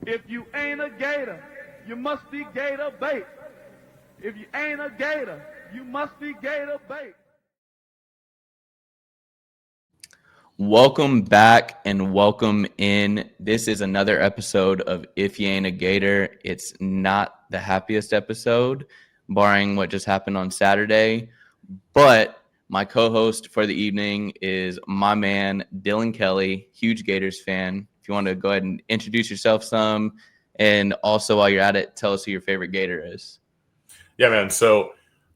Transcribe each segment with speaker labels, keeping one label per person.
Speaker 1: If you ain't a gator, you must be gator bait. If you ain't a gator, you must be gator bait.
Speaker 2: Welcome back and welcome in. This is another episode of If You Ain't a Gator. It's not the happiest episode, barring what just happened on Saturday. But my co-host for the evening is my man, Dylan Kelly, huge Gators fan. If you want to go ahead and introduce yourself some, and also while you're at it, tell us who your favorite Gator is.
Speaker 3: Yeah, man. So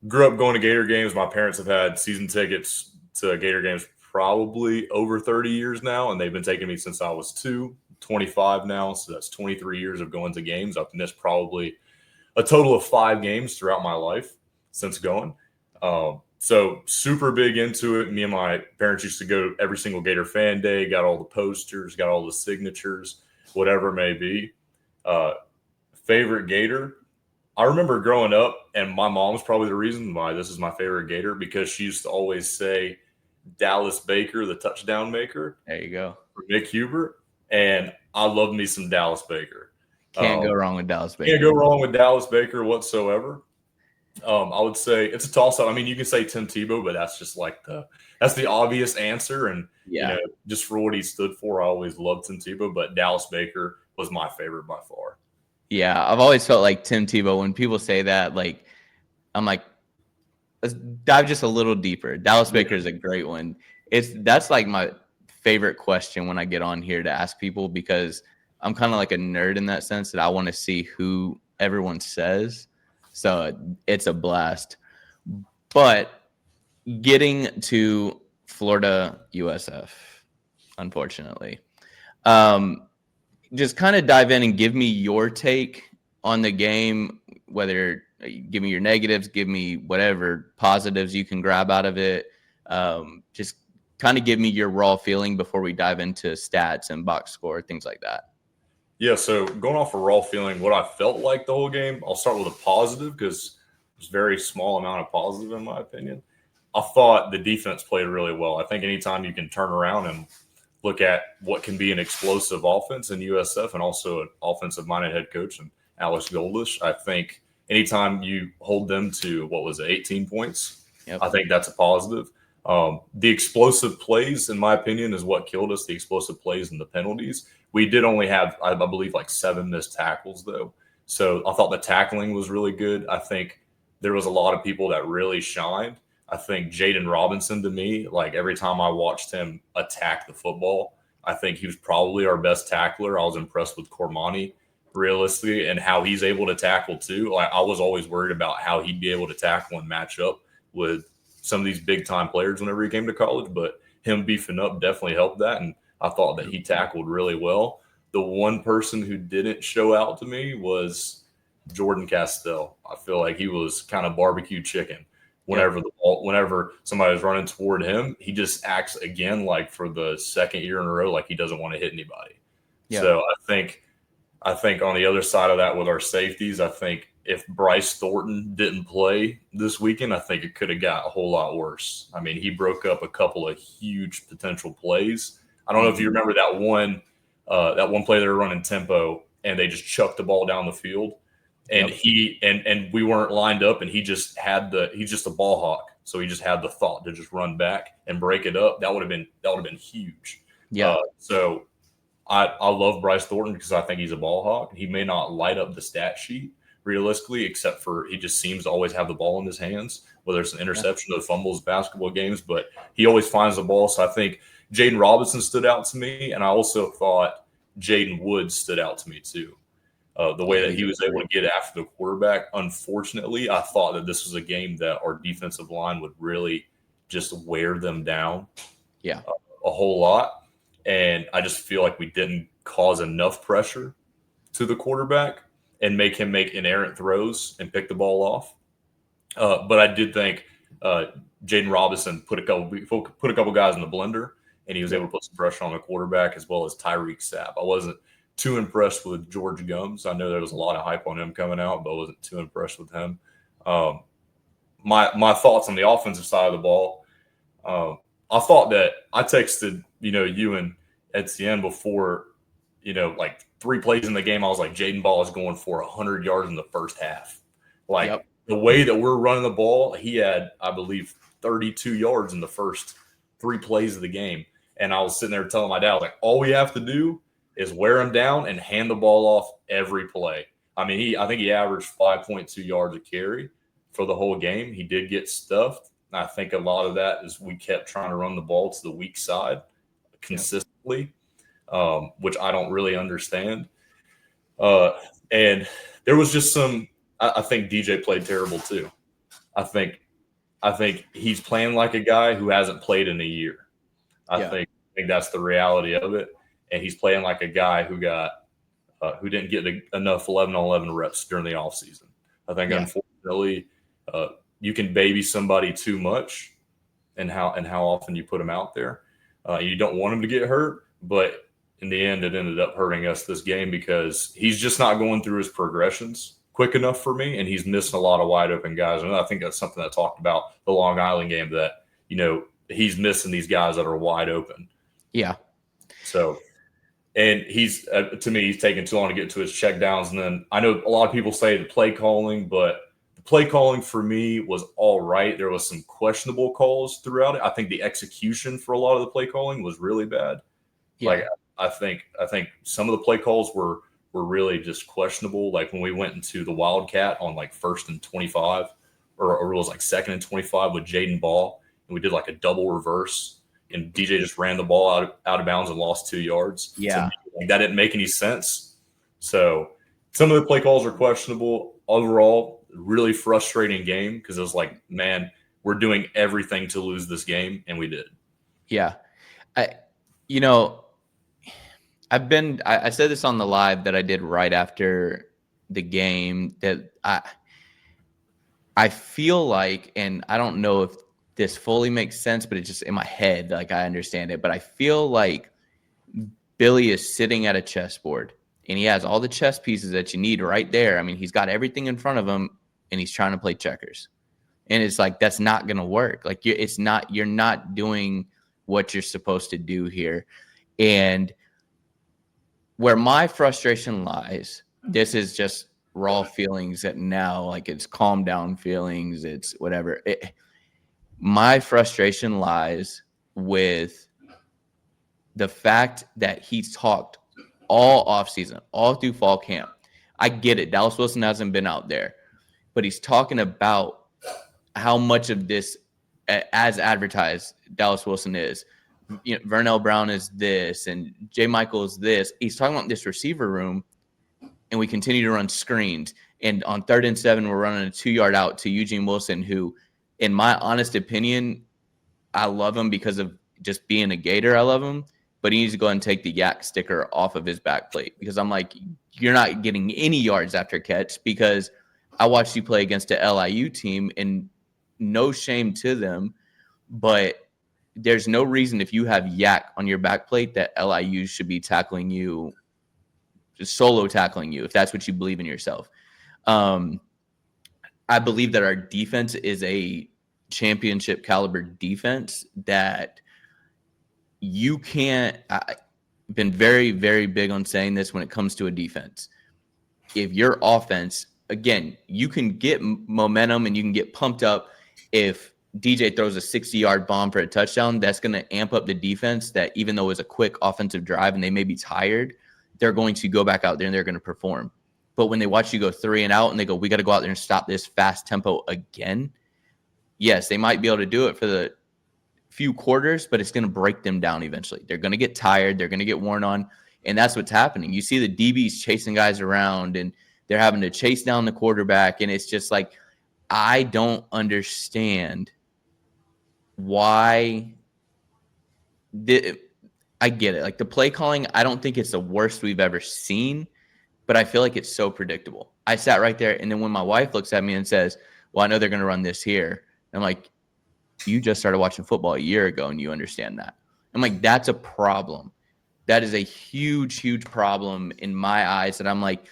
Speaker 3: grew up going to Gator games. My parents have had season tickets to Gator games probably over 30 years now, and they've been taking me since I was 25 now. So that's 23 years of going to games. I've missed probably a total of 5 games throughout my life since going. So super big into it. Me and my parents used to go to every single Gator fan day, got all the posters, got all the signatures, whatever it may be. Favorite Gator? I remember growing up, and my mom's probably the reason why this is my favorite Gator, because she used to always say Dallas Baker, the touchdown maker.
Speaker 2: There you go.
Speaker 3: For Nick Hubert. And I love me some Dallas Baker.
Speaker 2: Can't go wrong with Dallas Baker.
Speaker 3: Can't go wrong with Dallas Baker whatsoever. I would say it's a toss-up. I mean, you can say Tim Tebow, but that's just like that's the obvious answer. And just for what he stood for, I always loved Tim Tebow, but Dallas Baker was my favorite by far.
Speaker 2: Yeah, I've always felt like Tim Tebow. When people say that, like, I'm like, let's dive just a little deeper. Dallas Baker is a great one. That's like my favorite question when I get on here to ask people, because I'm kind of like a nerd in that sense that I want to see who everyone says. So it's a blast. But getting to Florida USF, unfortunately. Just kind of dive in and give me your take on the game, whether give me your negatives, give me whatever positives you can grab out of it. Just kind of give me your raw feeling before we dive into stats and box score, things like that.
Speaker 3: Yeah, so going off a raw feeling, what I felt like the whole game, I'll start with a positive because there's a very small amount of positive in my opinion. I thought the defense played really well. I think anytime you can turn around and look at what can be an explosive offense in USF and also an offensive-minded head coach and Alex Goldish, I think anytime you hold them to, 18 points, I think that's a positive. The explosive plays, in my opinion, is what killed us, the explosive plays and the penalties. We did only have, I believe, like 7 missed tackles, though. So I thought the tackling was really good. I think there was a lot of people that really shined. I think Jaden Robinson, to me, like every time I watched him attack the football, I think he was probably our best tackler. I was impressed with Cormani, realistically, and how he's able to tackle too. Like I was always worried about how he'd be able to tackle and match up with some of these big time players whenever he came to college, but him beefing up definitely helped that. And I thought that he tackled really well. The one person who didn't show out to me was Jordan Castell. I feel like he was kind of barbecue chicken. Whenever somebody was running toward him, he just acts again like for the second year in a row like he doesn't want to hit anybody. Yeah. So I think on the other side of that with our safeties, I think if Bryce Thornton didn't play this weekend, I think it could have got a whole lot worse. I mean, he broke up a couple of huge potential plays. I don't know if you remember that one play they were running tempo and they just chucked the ball down the field. And he and we weren't lined up, and he's just a ball hawk. So he just had the thought to just run back and break it up. That would have been huge.
Speaker 2: Yeah.
Speaker 3: So I love Bryce Thornton because I think he's a ball hawk. He may not light up the stat sheet realistically, except for he just seems to always have the ball in his hands, whether it's an interception or fumbles, basketball games, but he always finds the ball. So I think Jaden Robinson stood out to me, and I also thought Jaden Woods stood out to me too. The way that he was able to get after the quarterback. Unfortunately, I thought that this was a game that our defensive line would really just wear them down a whole lot. And I just feel like we didn't cause enough pressure to the quarterback and make him make inerrant throws and pick the ball off. But I did think Jaden Robinson put a couple guys in the blender, and he was able to put some pressure on the quarterback as well as Tyreek Sapp. I wasn't too impressed with George Gums. I know there was a lot of hype on him coming out, but I wasn't too impressed with him. My thoughts on the offensive side of the ball, I thought that I texted, you and Etienne before, like 3 plays in the game, I was like, Jaden Ball is going for 100 yards in the first half. Like,
Speaker 2: Yep.
Speaker 3: the way that we're running the ball, he had, I believe, 32 yards in the first 3 plays of the game. And I was sitting there telling my dad, like, all we have to do is wear him down and hand the ball off every play. I mean, I think he averaged 5.2 yards a carry for the whole game. He did get stuffed. And I think a lot of that is we kept trying to run the ball to the weak side consistently, which I don't really understand. And there was just some – I think DJ played terrible too. I think he's playing like a guy who hasn't played in a year. I think that's the reality of it. And he's playing like a guy who didn't get enough 11-on-11 reps during the offseason. I think unfortunately you can baby somebody too much and how often you put them out there. You don't want him to get hurt, but in the end it ended up hurting us this game because he's just not going through his progressions quick enough for me, and he's missing a lot of wide open guys. And I think that's something that talked about the Long Island game, that, you know, he's missing these guys that are wide open.
Speaker 2: Yeah.
Speaker 3: So, and he's to me, he's taking too long to get to his check downs. And then I know a lot of people say the play calling, but the play calling for me was all right. There was some questionable calls throughout it. I think the execution for a lot of the play calling was really bad. Yeah. Like I think some of the play calls were really just questionable. Like when we went into the Wildcat on like 1st and 25, or it was like 2nd and 25 with Jaden Ball, and we did like a double reverse, and DJ just ran the ball out of bounds and lost 2 yards.
Speaker 2: Yeah.
Speaker 3: Like, that didn't make any sense. So some of the play calls are questionable. Overall, really frustrating game because it was like, man, we're doing everything to lose this game, and we did.
Speaker 2: Yeah. I said this on the live that I did right after the game, that I feel like, and I don't know if this fully makes sense, but it's just in my head, like I understand it, but I feel like Billy is sitting at a chessboard and he has all the chess pieces that you need right there. I mean, he's got everything in front of him and he's trying to play checkers. And it's like, that's not going to work. Like you're not doing what you're supposed to do here. And where my frustration lies, this is just raw feelings that now, like, it's calm down feelings, it's whatever. My frustration lies with the fact that he's talked all offseason, all through fall camp. I get it. Dallas Wilson hasn't been out there, but he's talking about how much of this, as advertised, Dallas Wilson is. You know, Vernell Brown is this, and J. Michael is this. He's talking about this receiver room, and we continue to run screens. And on 3rd and 7, we're running a 2-yard out to Eugene Wilson, who, in my honest opinion, I love him because of just being a Gator. I love him, but he needs to go ahead and take the yak sticker off of his back plate, because I'm like, you're not getting any yards after catch, because I watched you play against the LIU team, and no shame to them, but there's no reason, if you have yak on your back plate, that LIU should be tackling you, just solo tackling you, if that's what you believe in yourself. I believe that our defense is a championship caliber defense that you can't. I've been very, very big on saying this when it comes to a defense. If your offense, again, you can get momentum and you can get pumped up if DJ throws a 60-yard bomb for a touchdown. That's going to amp up the defense, that even though it's a quick offensive drive and they may be tired, they're going to go back out there and they're going to perform. But when they watch you go 3 and out and they go, we got to go out there and stop this fast tempo again, yes, they might be able to do it for the few quarters, but it's going to break them down eventually. They're going to get tired. They're going to get worn on. And that's what's happening. You see the DBs chasing guys around and they're having to chase down the quarterback. And it's just like, I don't understand why. I get it. Like, the play calling, I don't think it's the worst we've ever seen, but I feel like it's so predictable. I sat right there, and then when my wife looks at me and says, well, I know they're going to run this here, I'm like, you just started watching football a year ago and you understand that. I'm like, that's a problem. That is a huge, huge problem in my eyes, that I'm like,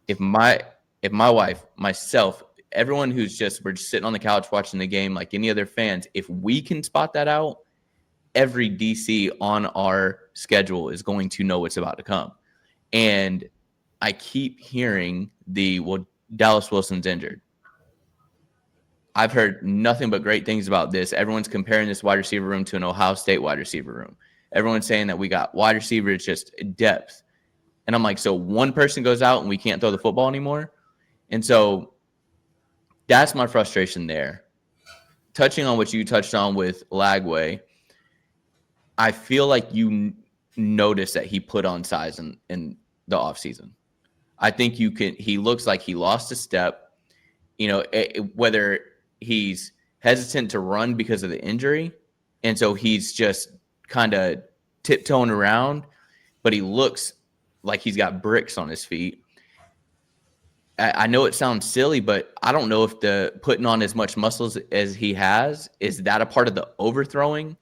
Speaker 2: if my wife, myself, everyone we're just sitting on the couch watching the game like any other fans, if we can spot that out, every DC on our schedule is going to know what's about to come. And I keep hearing Dallas Wilson's injured. I've heard nothing but great things about this. Everyone's comparing this wide receiver room to an Ohio State wide receiver room. Everyone's saying that we got wide receivers, just depth. And I'm like, so one person goes out and we can't throw the football anymore? And so that's my frustration there. Touching on what you touched on with Lagway, I feel like you noticed that he put on size in the offseason. I think he looks like he lost a step, whether he's hesitant to run because of the injury. And so he's just kind of tiptoeing around, but he looks like he's got bricks on his feet. I know it sounds silly, but I don't know if the putting on as much muscles as he has, is that a part of the overthrowing?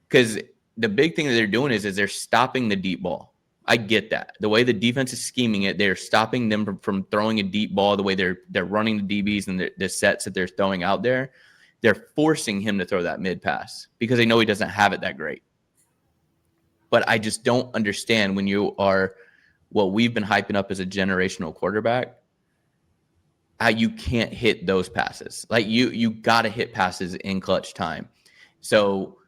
Speaker 2: Because the big thing that they're doing is they're stopping the deep ball. I get that. The way the defense is scheming it, they're stopping them from throwing a deep ball, the way they're running the DBs and the sets that they're throwing out there. They're forcing him to throw that mid pass because they know he doesn't have it that great. But I just don't understand when you are what we've been hyping up as a generational quarterback, how you can't hit those passes. Like you got to hit passes in clutch time. So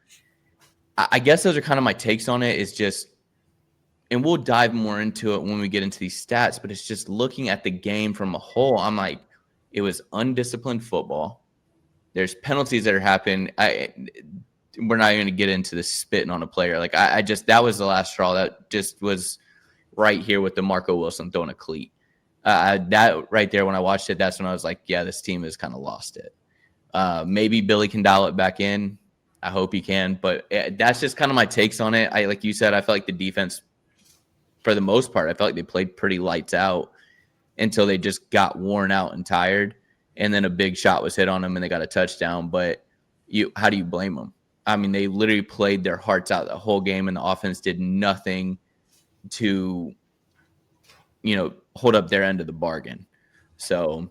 Speaker 2: I guess those are kind of my takes on it. Is just, and we'll dive more into it when we get into these stats, but it's just looking at the game from a whole. I'm like, it was undisciplined football. There's penalties that are happening. We're not even going to get into the spitting on a player. Like I just, that was the last straw. That just was right here with the Marco Wilson throwing a cleat. That right there, when I watched it, that's when I was like, yeah, this team has kind of lost it. Maybe Billy can dial it back in. I hope he can, but that's just kind of my takes on it. Like you said, I felt like the defense, for the most part, I felt like they played pretty lights out until they just got worn out and tired. And then a big shot was hit on them and they got a touchdown. But how do you blame them? I mean, they literally played their hearts out the whole game and the offense did nothing to, hold up their end of the bargain. So,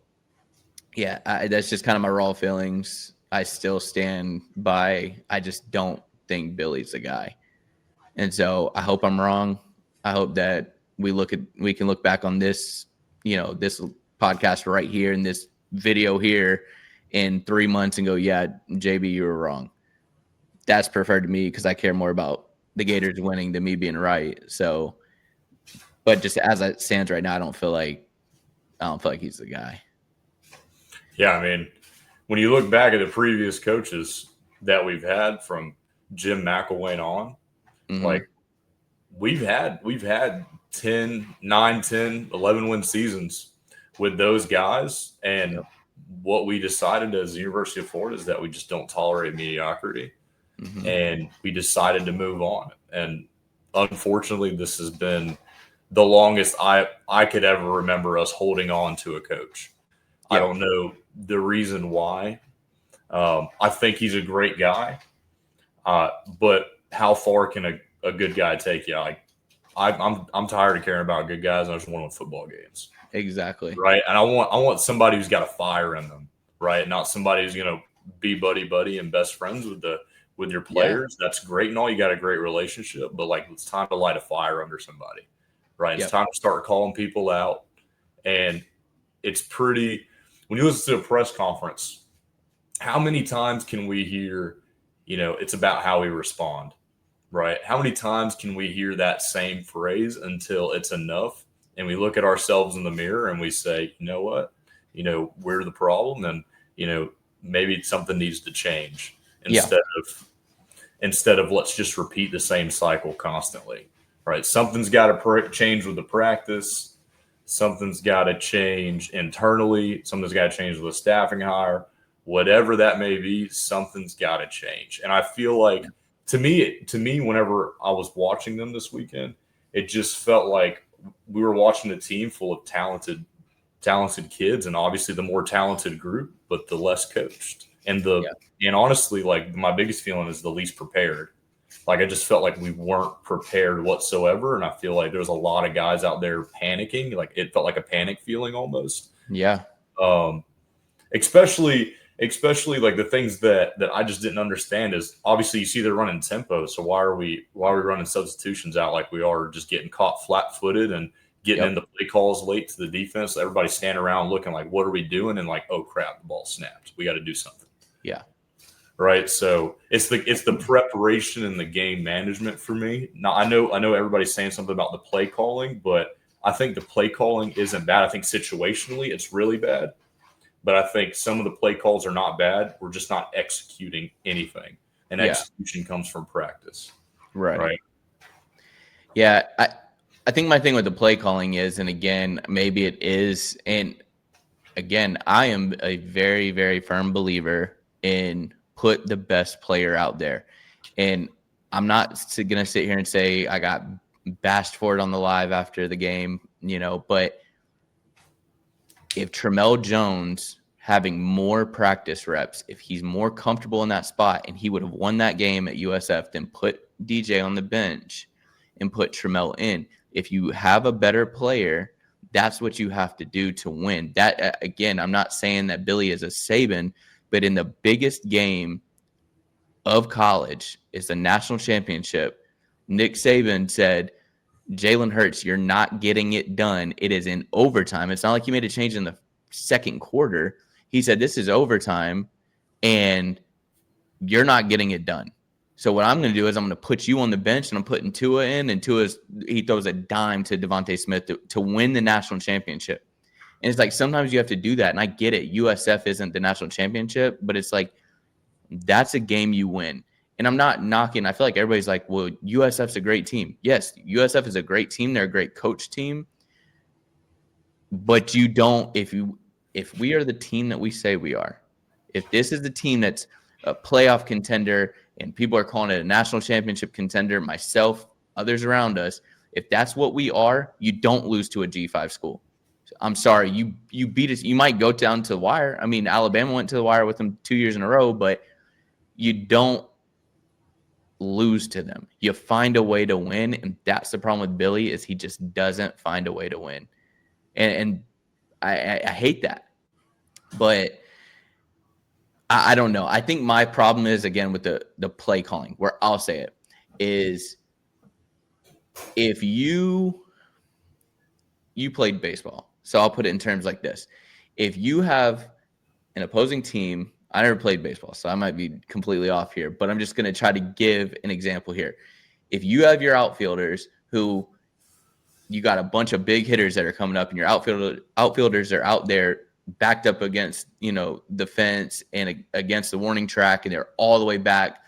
Speaker 2: yeah, that's just kind of my raw feelings. I still stand by. I just don't think Billy's the guy. And so I hope I'm wrong. I hope that we can look back on this, this podcast right here and this video here in 3 months and go, yeah, JB, you were wrong. That's preferred to me because I care more about the Gators winning than me being right. So, but just as it stands right now, I don't feel like he's the guy.
Speaker 3: Yeah, I mean, when you look back at the previous coaches that we've had from Jim McElwain on, like we've had 9, 10, 11 win seasons with those guys. And what we decided as the University of Florida is that we just don't tolerate mediocrity. And we decided to move on. And unfortunately, this has been the longest I could ever remember us holding on to a coach. I don't know the reason why. I think he's a great guy. But how far can a good guy take you? I'm tired of caring about good guys. I just want to win football games.
Speaker 2: Exactly.
Speaker 3: Right. And I want somebody who's got a fire in them. Right. Not somebody who's going to be buddy and best friends with your players. Yeah. That's great and all. You got a great relationship, but like it's time to light a fire under somebody. Right. It's time to start calling people out. And it's pretty, when you listen to a press conference, how many times can we hear, it's about how we respond, right? How many times can we hear that same phrase until it's enough? And we look at ourselves in the mirror and we say, you know what, we're the problem. And, maybe something needs to change instead of let's just repeat the same cycle constantly, right? Something's got to change with the practice. Something's got to change internally. Something's got to change with the staffing hire. Whatever that may be, something's got to change. And I feel like, to me, whenever I was watching them this weekend, it just felt like we were watching a team full of talented kids, and obviously the more talented group, but the less coached. And and honestly, like my biggest feeling is the least prepared. Like I just felt like we weren't prepared whatsoever. And I feel like there's a lot of guys out there panicking. Like it felt like a panic feeling almost.
Speaker 2: Yeah.
Speaker 3: Especially especially like the things that I just didn't understand is obviously you see they're running tempo. So why are we running substitutions out like we are, just getting caught flat footed and getting into play calls late to the defense? Everybody's standing around looking like, what are we doing? And like, oh crap, the ball snapped. We got to do something.
Speaker 2: Yeah.
Speaker 3: Right. So it's the preparation and the game management for me. Now I know everybody's saying something about the play calling, but I think the play calling isn't bad. I think situationally it's really bad. But I think some of the play calls are not bad. We're just not executing anything. And execution comes from practice. Right.
Speaker 2: Yeah. I think my thing with the play calling is, and again, maybe it is, and again, I am a very, very firm believer in put the best player out there. And I'm not going to sit here and say I got bashed for it on the live after the game, but if Tramel Jones having more practice reps, if he's more comfortable in that spot, and he would have won that game at USF, then put DJ on the bench and put Tramel in. If you have a better player, that's what you have to do to win. That, again, I'm not saying that Billy is a Saban, but in the biggest game of college is the national championship, Nick Saban said, Jalen Hurts, you're not getting it done. It is in overtime. It's not like he made a change in the second quarter. He said, this is overtime, and you're not getting it done. So what I'm going to do is I'm going to put you on the bench, and I'm putting Tua in, and he throws a dime to Devontae Smith to win the national championship. And it's like sometimes you have to do that, and I get it. USF isn't the national championship, but it's like that's a game you win. And I'm not knocking. I feel like everybody's like, well, USF's a great team. Yes, USF is a great team. They're a great coach team. But you don't, if we are the team that we say we are, if this is the team that's a playoff contender and people are calling it a national championship contender, myself, others around us, if that's what we are, you don't lose to a G5 school. I'm sorry, you beat us. You might go down to the wire. I mean, Alabama went to the wire with them 2 years in a row, but you don't lose to them. You find a way to win, and that's the problem with Billy, is he just doesn't find a way to win. And I hate that. But I don't know. I think my problem is, again, with the play calling, where I'll say it, is if you played baseball. So I'll put it in terms like this. If you have an opposing team, I never played baseball, so I might be completely off here, but I'm just going to try to give an example here. If you have your outfielders who you got a bunch of big hitters that are coming up, and your outfielders are out there backed up against, the fence and against the warning track, and they're all the way back,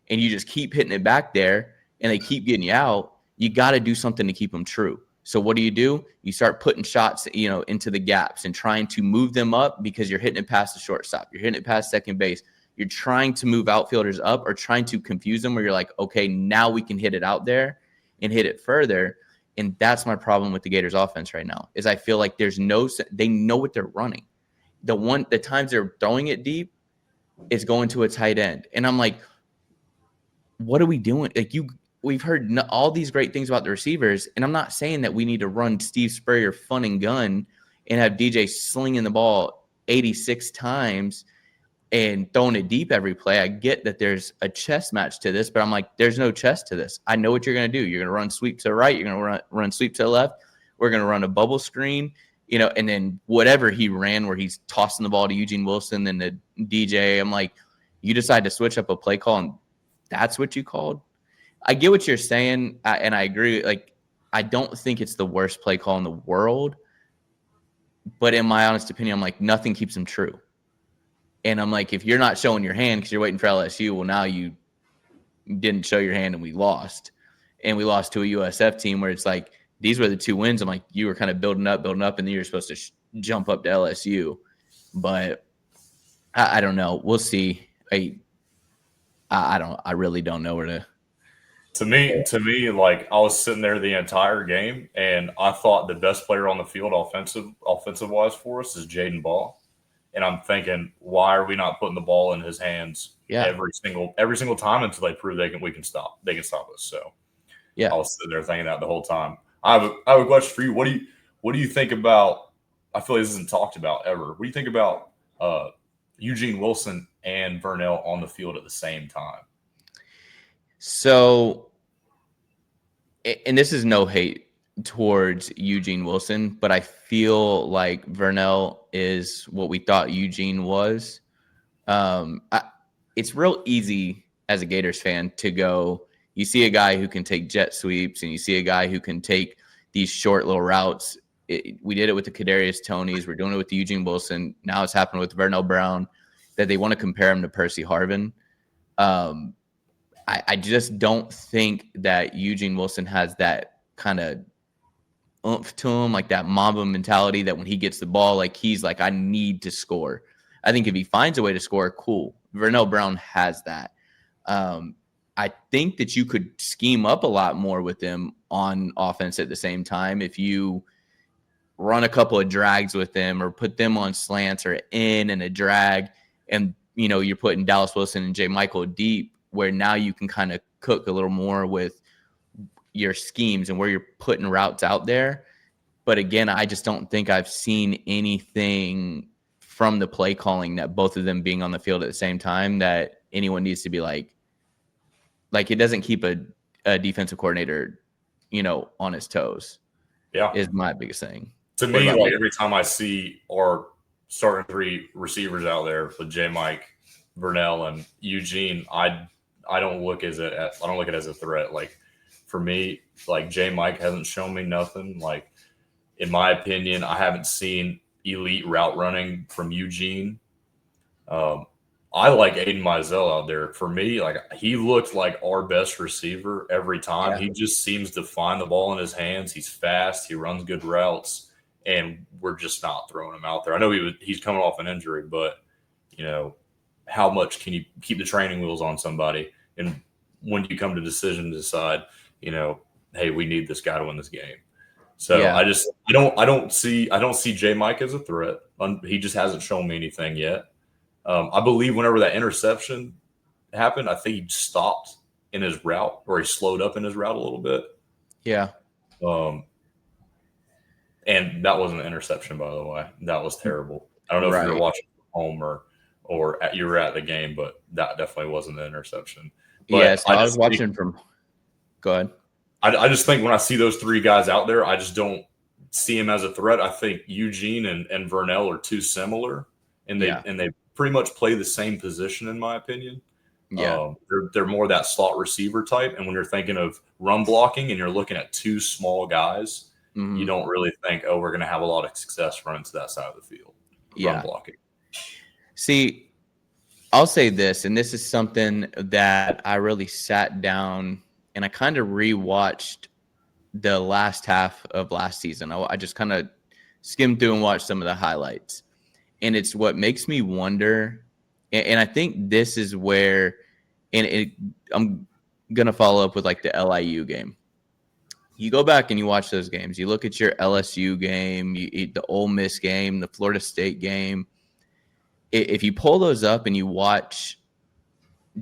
Speaker 2: and you just keep hitting it back there and they keep getting you out, you got to do something to keep them true. So what do? You start putting shots, into the gaps and trying to move them up, because you're hitting it past the shortstop. You're hitting it past second base. You're trying to move outfielders up, or trying to confuse them, where you're like, okay, now we can hit it out there and hit it further. And that's my problem with the Gators offense right now, is I feel like they know what they're running. The times they're throwing it deep is going to a tight end. And I'm like, what are we doing? Like, we've heard all these great things about the receivers, and I'm not saying that we need to run Steve Spurrier fun and gun and have DJ slinging the ball 86 times and throwing it deep every play. I get that there's a chess match to this, but I'm like, there's no chess to this. I know what you're going to do. You're going to run sweep to the right. You're going to run sweep to the left. We're going to run a bubble screen, and then whatever he ran where he's tossing the ball to Eugene Wilson and the DJ. I'm like, you decide to switch up a play call, and that's what you called? I get what you're saying, and I agree. Like, I don't think it's the worst play call in the world, but in my honest opinion, I'm like, nothing keeps them true. And I'm like, if you're not showing your hand because you're waiting for LSU, well, now you didn't show your hand and we lost. And we lost to a USF team where it's like, these were the 2 wins. I'm like, you were kind of building up, and then you're supposed to jump up to LSU. But I don't know. We'll see. I really don't know where to.
Speaker 3: To me, like, I was sitting there the entire game, and I thought the best player on the field offensive wise for us is Jaden Ball. And I'm thinking, why are we not putting the ball in his hands every single time until they prove they can stop us? So I was sitting there thinking that the whole time. I have a question for you. What do you think about? I feel like this isn't talked about ever. What do you think about Eugene Wilson and Vernell on the field at the same time?
Speaker 2: So, and this is no hate towards Eugene Wilson, but I feel like Vernell is what we thought Eugene was. It's real easy as a Gators fan to go, you see a guy who can take jet sweeps and you see a guy who can take these short little routes. We did it with the Kadarius Tonys. We're doing it with the Eugene Wilson. Now it's happened with Vernell Brown, that they want to compare him to Percy Harvin. I just don't think that Eugene Wilson has that kind of oomph to him, like that Mamba mentality that when he gets the ball, like he's like, I need to score. I think if he finds a way to score, cool. Vernell Brown has that. I think that you could scheme up a lot more with them on offense at the same time if you run a couple of drags with them or put them on slants or in and a drag, and you're putting Dallas Wilson and J. Michael deep, where now you can kind of cook a little more with your schemes and where you're putting routes out there. But again, I just don't think I've seen anything from the play calling, that both of them being on the field at the same time, that anyone needs to be like it doesn't keep a defensive coordinator, on his toes.
Speaker 3: Yeah.
Speaker 2: Is my biggest thing.
Speaker 3: To me, like every time I see our starting three receivers out there with J. Mike, Vernell, and Eugene, I don't look at it as a threat. Like for me, like J. Mike hasn't shown me nothing. Like in my opinion, I haven't seen elite route running from Eugene. I like Aiden Mizell out there. For me, like he looked like our best receiver every time. Yeah. He just seems to find the ball in his hands. He's fast. He runs good routes, and we're just not throwing him out there. I know he's coming off an injury, but how much can you keep the training wheels on somebody? And when you come to decision to decide, hey, we need this guy to win this game. So yeah. I don't see J. Mike as a threat. He just hasn't shown me anything yet. I believe whenever that interception happened, I think he stopped in his route, or he slowed up in his route a little bit.
Speaker 2: Yeah.
Speaker 3: And that wasn't an interception, by the way. That was terrible. I don't know if you were watching from home or you were at the game, but that definitely wasn't an interception. But
Speaker 2: yes, I was watching from – go ahead.
Speaker 3: I just think when I see those three guys out there, I just don't see him as a threat. I think Eugene and Vernell are too similar, and they pretty much play the same position, in my opinion.
Speaker 2: Yeah,
Speaker 3: they're more that slot receiver type. And when you're thinking of run blocking and you're looking at two small guys, you don't really think, oh, we're going to have a lot of success running to that side of the field. Run blocking.
Speaker 2: See, I'll say this, and this is something that I really sat down and I kind of rewatched the last half of last season. I just kind of skimmed through and watched some of the highlights. And it's what makes me wonder, and I think this is where, I'm going to follow up with like the LIU game. You go back and you watch those games. You look at your LSU game, the Ole Miss game, the Florida State game. If you pull those up and you watch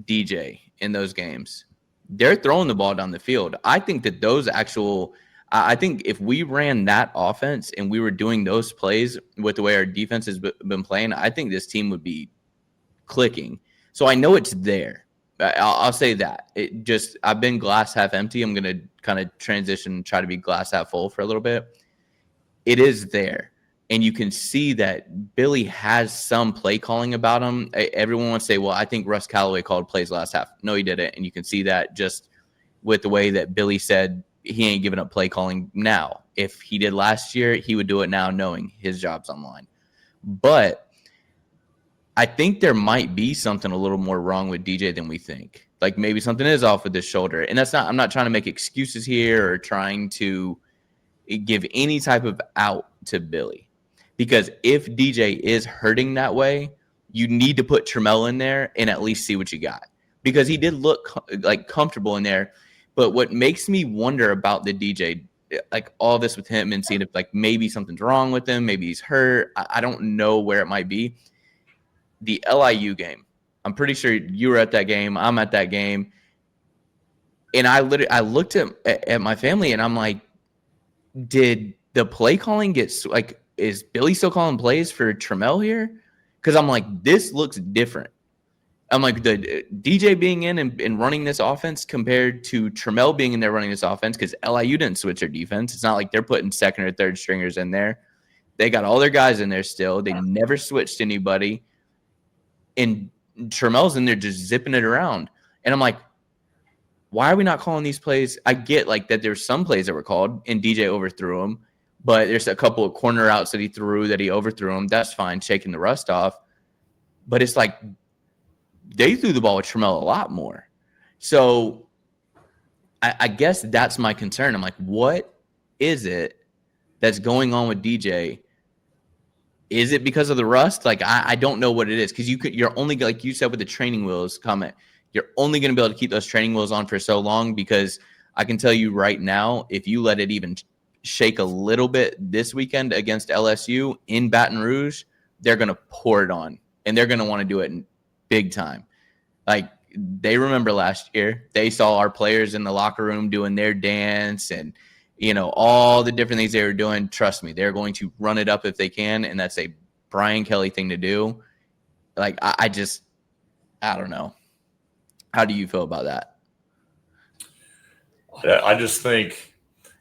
Speaker 2: DJ in those games, they're throwing the ball down the field. I think that I think if we ran that offense and we were doing those plays with the way our defense has been playing, I think this team would be clicking. So I know it's there. I'll say that. I've been glass half empty. I'm going to kind of transition and try to be glass half full for a little bit. It is there. And you can see that Billy has some play calling about him. Everyone wants to say, well, I think Russ Callaway called plays last half. No, he didn't. And you can see that just with the way that Billy said he ain't giving up play calling now. If he did last year, he would do it now knowing his job's online. But I think there might be something a little more wrong with DJ than we think. Like maybe something is off with his shoulder. And I'm not trying to make excuses here or trying to give any type of out to Billy. Because if DJ is hurting that way, you need to put Trammell in there and at least see what you got. Because he did look like comfortable in there. But what makes me wonder about the DJ, like all this with him and seeing if like maybe something's wrong with him, maybe he's hurt. I don't know where it might be. The LIU game, I'm pretty sure you were at that game. I'm at that game. And I looked at my family and I'm like, did the play calling get like, is Billy still calling plays for Trammell here? because I'm like, this looks different. I'm like, the DJ being in and running this offense compared to Trammell being in there running this offense, because LIU didn't switch their defense. It's not like they're putting second or third stringers in there. They got all their guys in there still. They never switched anybody. And Trammell's in there just zipping it around. And I'm like, why are we not calling these plays? I get like that there's some plays that were called and DJ overthrew them, but there's a couple of corner routes that he threw that he overthrew them. That's fine, shaking the rust off. But it's like, they threw the ball with Trammell a lot more. So I guess that's my concern. I'm like, what is it that's going on with DJ? Is it because of the rust? Like, I don't know what it is, because you're only, like you said with the training wheels comment, you're only going to be able to keep those training wheels on for so long, because I can tell you right now, if you let it even shake a little bit this weekend against LSU in Baton Rouge, they're going to pour it on, and they're going to want to do it in big time. Like, they remember last year, they saw our players in the locker room doing their dance and, all the different things they were doing. Trust me, they're going to run it up if they can. And that's a Brian Kelly thing to do. Like, I don't know. How do you feel about that?
Speaker 3: I think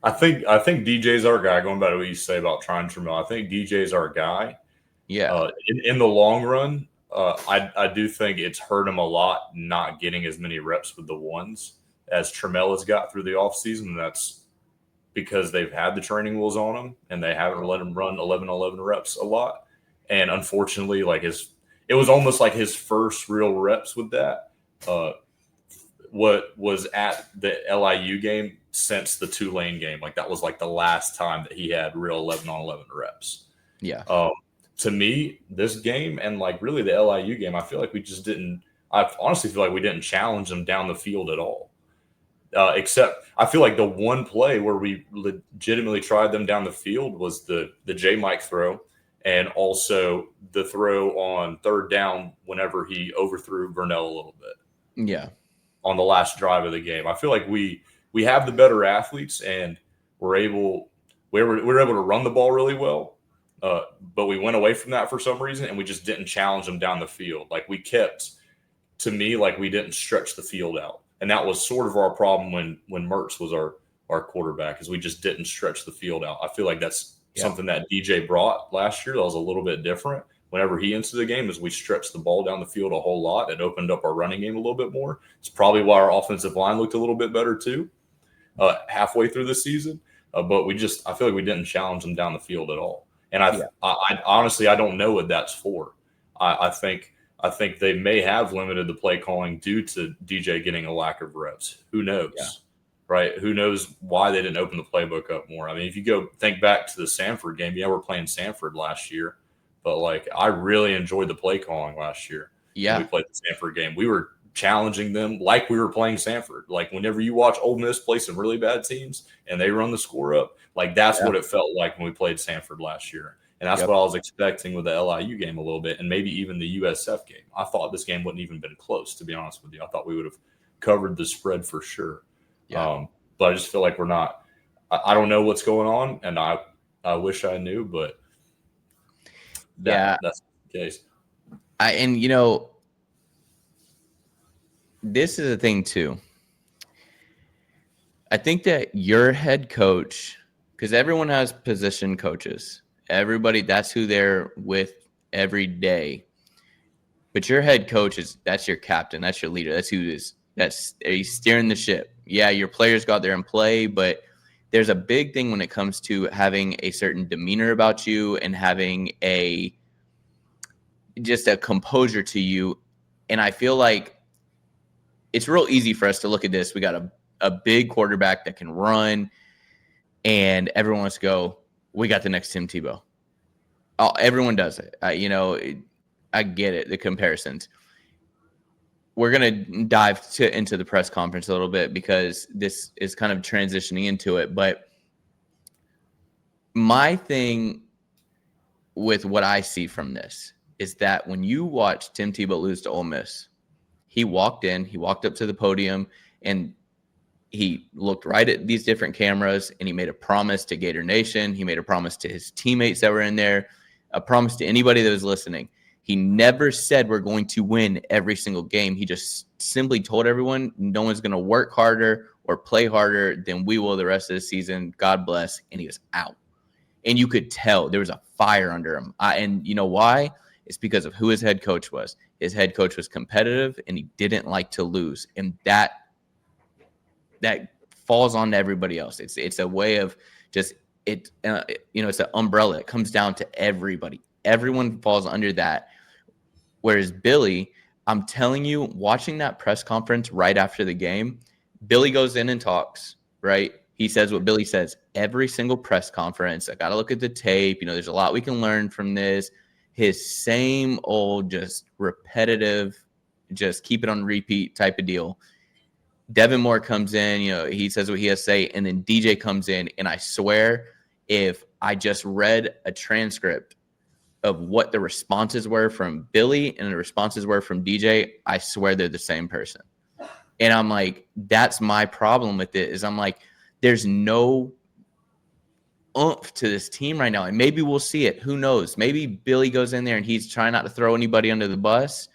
Speaker 3: DJ's our guy. Going back to what you say about trying Trammell, I think DJ's our guy.
Speaker 2: Yeah.
Speaker 3: In the long run, I do think it's hurt him a lot not getting as many reps with the ones as Trammell has got through the offseason. And that's because they've had the training wheels on him and they haven't let him run 11 reps a lot. And unfortunately, it was almost like his first real reps with that. What was at the LIU game since the Tulane game. Like, that was like the last time that he had real 11-on-11 reps.
Speaker 2: Yeah.
Speaker 3: To me, this game and like really the LIU game, I feel like I honestly feel like we didn't challenge them down the field at all. Except I feel like the one play where we legitimately tried them down the field was the J Mike throw, and also the throw on third down whenever he overthrew Vernell a little bit.
Speaker 2: Yeah.
Speaker 3: On the last drive of the game. I feel like we have the better athletes, and we were able to run the ball really well. But we went away from that for some reason, and we just didn't challenge them down the field. Like, we didn't stretch the field out. And that was sort of our problem when Mertz was our quarterback, is we just didn't stretch the field out. I feel like that's something that DJ brought last year that was a little bit different. Whenever he entered the game, is we stretched the ball down the field a whole lot. It opened up our running game a little bit more. It's probably why our offensive line looked a little bit better too, halfway through the season. But I feel like we didn't challenge them down the field at all. And I honestly, I don't know what that's for. I think they may have limited the play calling due to DJ getting a lack of reps. Who knows, right? Who knows why they didn't open the playbook up more? I mean, if you go think back to the Sanford game, we're playing Sanford last year, but like, I really enjoyed the play calling last year.
Speaker 2: Yeah,
Speaker 3: when we played the Sanford game, we were challenging them like we were playing Sanford. Like, whenever you watch Ole Miss play some really bad teams and they run the score up, like, that's what it felt like when we played Sanford last year. And that's what I was expecting with the LIU game a little bit, and maybe even the USF game. I thought this game wouldn't even been close, to be honest with you. I thought we would have covered the spread for sure.
Speaker 2: Yeah.
Speaker 3: But I just feel like we're not – I don't know what's going on, and I wish I knew, but that's the case.
Speaker 2: This is a thing too. I think that your head coach, because everyone has position coaches. Everybody, that's who they're with every day. But your head coach that's your captain, that's your leader, he's steering the ship. Yeah, your players go out there and play, but there's a big thing when it comes to having a certain demeanor about you and having just a composure to you. And I feel like it's real easy for us to look at this. We got a big quarterback that can run, and everyone wants to go, we got the next Tim Tebow. Oh, everyone does it. I get it, the comparisons. We're going to dive into the press conference a little bit because this is kind of transitioning into it. But my thing with what I see from this is that when you watch Tim Tebow lose to Ole Miss, he walked up to the podium, and he looked right at these different cameras, and he made a promise to Gator Nation. He made a promise to his teammates that were in there, a promise to anybody that was listening. He never said we're going to win every single game. He just simply told everyone no one's going to work harder or play harder than we will the rest of the season. God bless. And he was out. And you could tell there was a fire under him. And you know why? It's because of who his head coach was. His head coach was competitive, and he didn't like to lose. And that falls on to everybody else. It's a way of just it's an umbrella. It comes down to everybody. Everyone falls under that. Whereas Billy, I'm telling you, watching that press conference right after the game, Billy goes in and talks, right? He says what Billy says every single press conference. I got to look at the tape. There's a lot we can learn from this. His same old, just repetitive, just keep it on repeat type of deal. Devin Moore comes in, he says what he has to say, and then DJ comes in, and I swear if I just read a transcript of what the responses were from Billy and the responses were from DJ, I swear they're the same person. And I'm like, that's my problem with it, is I'm like, there's no oomph to this team right now. And maybe we'll see it. Who knows? Maybe Billy goes in there and he's trying not to throw anybody under the bus.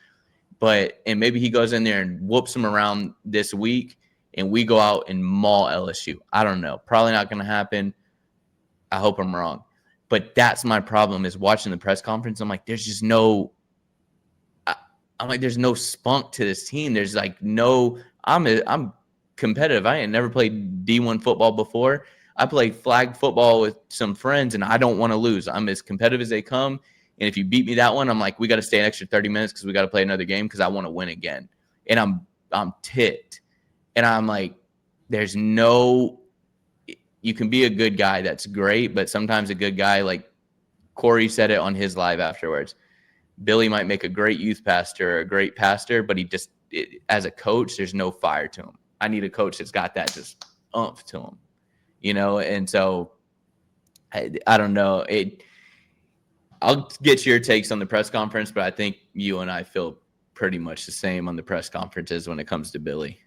Speaker 2: And maybe he goes in there and whoops them around this week and we go out and maul LSU. I don't know. Probably not going to happen. I hope I'm wrong. But that's my problem, is watching the press conference. I'm like, there's just no there's no spunk to this team. There's like no – I'm competitive. I ain't never played D1 football before. I play flag football with some friends, and I don't want to lose. I'm as competitive as they come. And if you beat me that one, I'm like, we got to stay an extra 30 minutes because we got to play another game because I want to win again. And I'm ticked. And I'm like, there's no – you can be a good guy. That's great. But sometimes a good guy, like Corey said it on his live afterwards, Billy might make a great youth pastor or a great pastor, but as a coach, there's no fire to him. I need a coach that's got that just oomph to him, And so I don't know. I'll get your takes on the press conference, but I think you and I feel pretty much the same on the press conferences when it comes to Billy.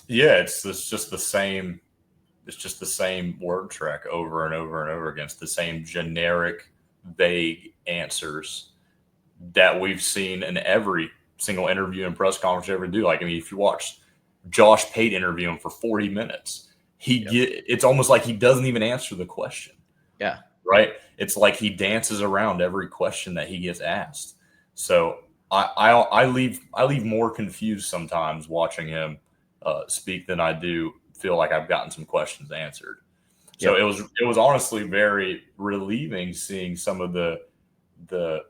Speaker 3: Yeah, it's just the same. It's just the same word track over and over and over again. It's the same generic, vague answers that we've seen in every single interview and press conference you ever do. Like, if you watch Josh Pate interview him for 40 minutes, it's almost like he doesn't even answer the question.
Speaker 2: Yeah.
Speaker 3: Right? It's like he dances around every question that he gets asked. So I leave more confused sometimes watching him speak than I do feel like I've gotten some questions answered. So it was honestly very relieving seeing some of the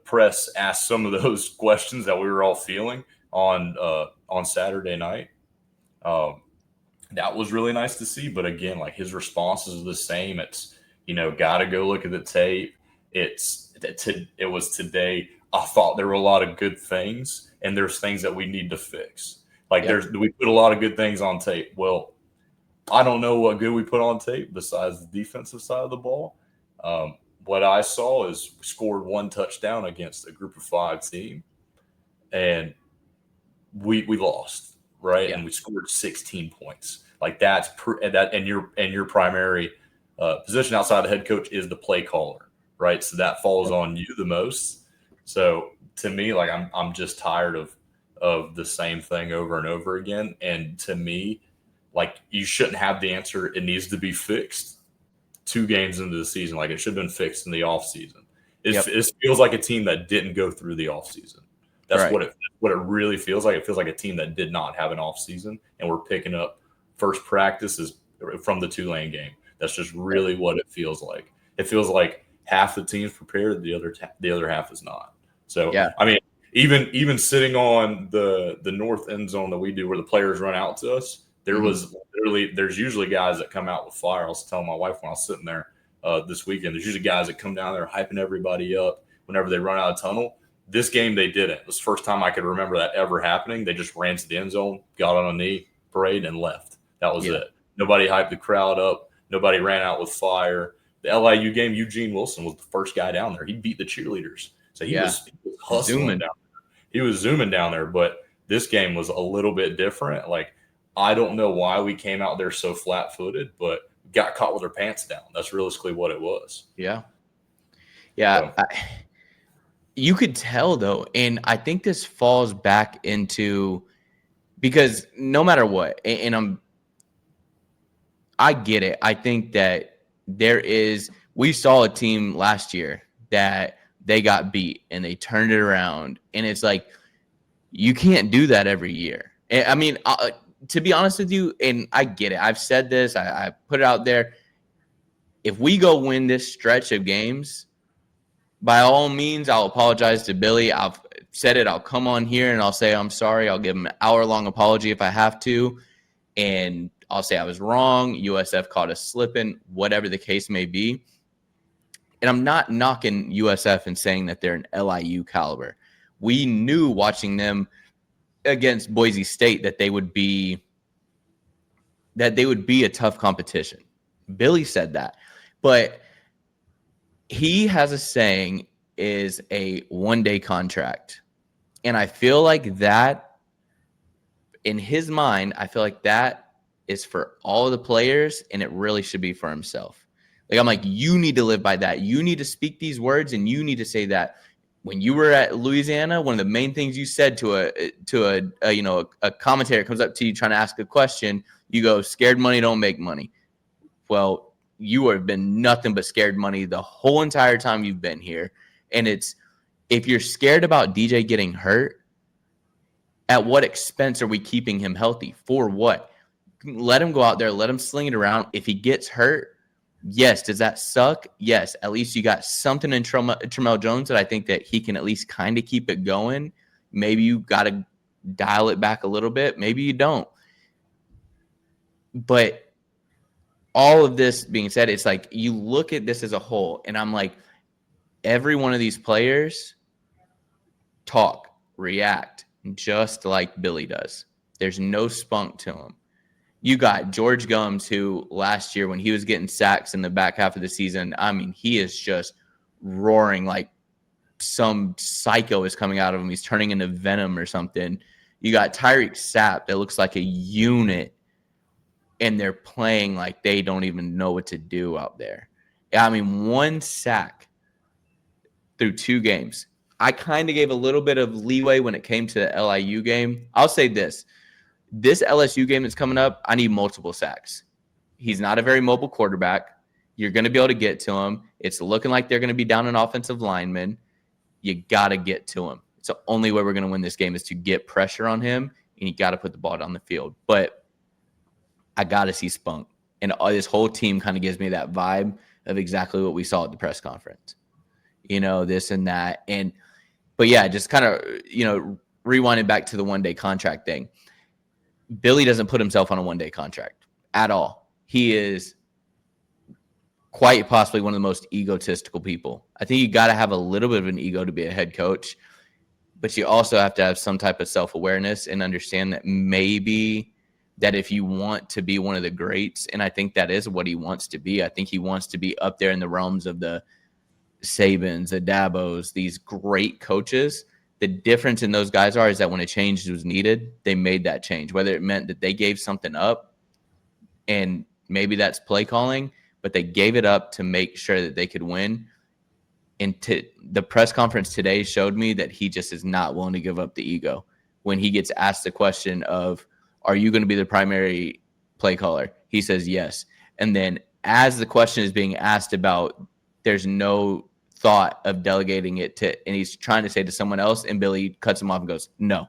Speaker 3: press ask some of those questions that we were all feeling on Saturday night. That was really nice to see. But again, like, his responses are the same. It's, got to go look at the tape. It was today. I thought there were a lot of good things, and there's things that we need to fix. Like, we put a lot of good things on tape. Well, I don't know what good we put on tape besides the defensive side of the ball. What I saw is we scored one touchdown against a group of 5 team, and we lost, right?
Speaker 2: Yeah.
Speaker 3: And we scored 16 points. Like, that's and your primary position outside the head coach is the play caller, right? So that falls on you the most. So to me, like, I'm just tired of the same thing over and over again. And to me, like, you shouldn't have the answer. It needs to be fixed 2 games into the season. Like, it should have been fixed in the offseason. It feels like a team that didn't go through the offseason. That's right. what it really feels like. It feels like a team that did not have an offseason, and we're picking up first practices from the Tulane game. That's just really what it feels like. It feels like half the team's prepared, the other half is not. So, I mean, even sitting on the north end zone that we do where the players run out to us, there's usually guys that come out with fire. I was telling my wife when I was sitting there this weekend, there's usually guys that come down there hyping everybody up whenever they run out of tunnel. This game, they didn't. It was the first time I could remember that ever happening. They just ran to the end zone, got on a knee, parade, and left. That was it. Nobody hyped the crowd up. Nobody ran out with fire. The LIU game, Eugene Wilson was the first guy down there. He beat the cheerleaders. So he was hustling down there. He was zooming down there. But this game was a little bit different. Like, I don't know why we came out there so flat-footed, but got caught with our pants down. That's realistically what it was.
Speaker 2: Yeah. Yeah.
Speaker 3: So.
Speaker 2: You could tell though, and I think this falls back into because no matter what, and I get it. I think that we saw a team last year that they got beat and they turned it around, and it's like you can't do that every year. I mean, to be honest with you, and I get it. I've said this. I put it out there. If we go win this stretch of games, by all means, I'll apologize to Billy. I've said it. I'll come on here and I'll say I'm sorry. I'll give him an hour-long apology if I have to. And I'll say I was wrong. USF caught us slipping, whatever the case may be. And I'm not knocking USF and saying that they're an LIU caliber. We knew watching them against Boise State that they would be a tough competition. Billy said that. But he has a saying is a one-day contract. And I feel like that, in his mind, I feel like that is for all of the players, and it really should be for himself. Like, I'm like, you need to live by that. You need to speak these words, and you need to say that. When you were at Louisiana, one of the main things you said to a commentator comes up to you trying to ask a question, you go, "Scared money don't make money." Well, you have been nothing but scared money the whole entire time you've been here. And it's, if you're scared about DJ getting hurt, at what expense are we keeping him healthy? For what? Let him go out there, let him sling it around. If he gets hurt, yes. Does that suck? Yes. At least you got something in Tramel Jones that I think that he can at least kind of keep it going. Maybe you got to dial it back a little bit. Maybe you don't. But all of this being said, it's like you look at this as a whole, and I'm like, every one of these players talk, react just like Billy does. There's no spunk to him. You got George Gums, who last year when he was getting sacks in the back half of the season, I mean, he is just roaring like some psycho is coming out of him. He's turning into Venom or something. You got Tyreek Sapp that looks like a unit, and they're playing like they don't even know what to do out there. I mean, one sack through 2 games. I kind of gave a little bit of leeway when it came to the LIU game. I'll say this LSU game that's coming up, I need multiple sacks. He's not a very mobile quarterback. You're going to be able to get to him. It's looking like they're going to be down an offensive lineman. You got to get to him. It's the only way we're going to win this game is to get pressure on him, and you got to put the ball down the field. But I got to see spunk. And this whole team kind of gives me that vibe of exactly what we saw at the press conference. This and that. But yeah, just kind of, rewinding back to the one-day contract thing. Billy doesn't put himself on a one-day contract at all. He is quite possibly one of the most egotistical people. I think you got to have a little bit of an ego to be a head coach, but you also have to have some type of self-awareness and understand that maybe that if you want to be one of the greats, and I think that is what he wants to be. I think he wants to be up there in the realms of the Sabans, the Dabos, these great coaches. The difference in those guys is that when a change was needed, they made that change, whether it meant that they gave something up, and maybe that's play calling, but they gave it up to make sure that they could win. And the press conference today showed me that he just is not willing to give up the ego. When he gets asked the question of, are you going to be the primary play caller? He says yes. And then as the question is being asked about, there's no thought of delegating it to, and he's trying to say to someone else, and Billy cuts him off and goes, no.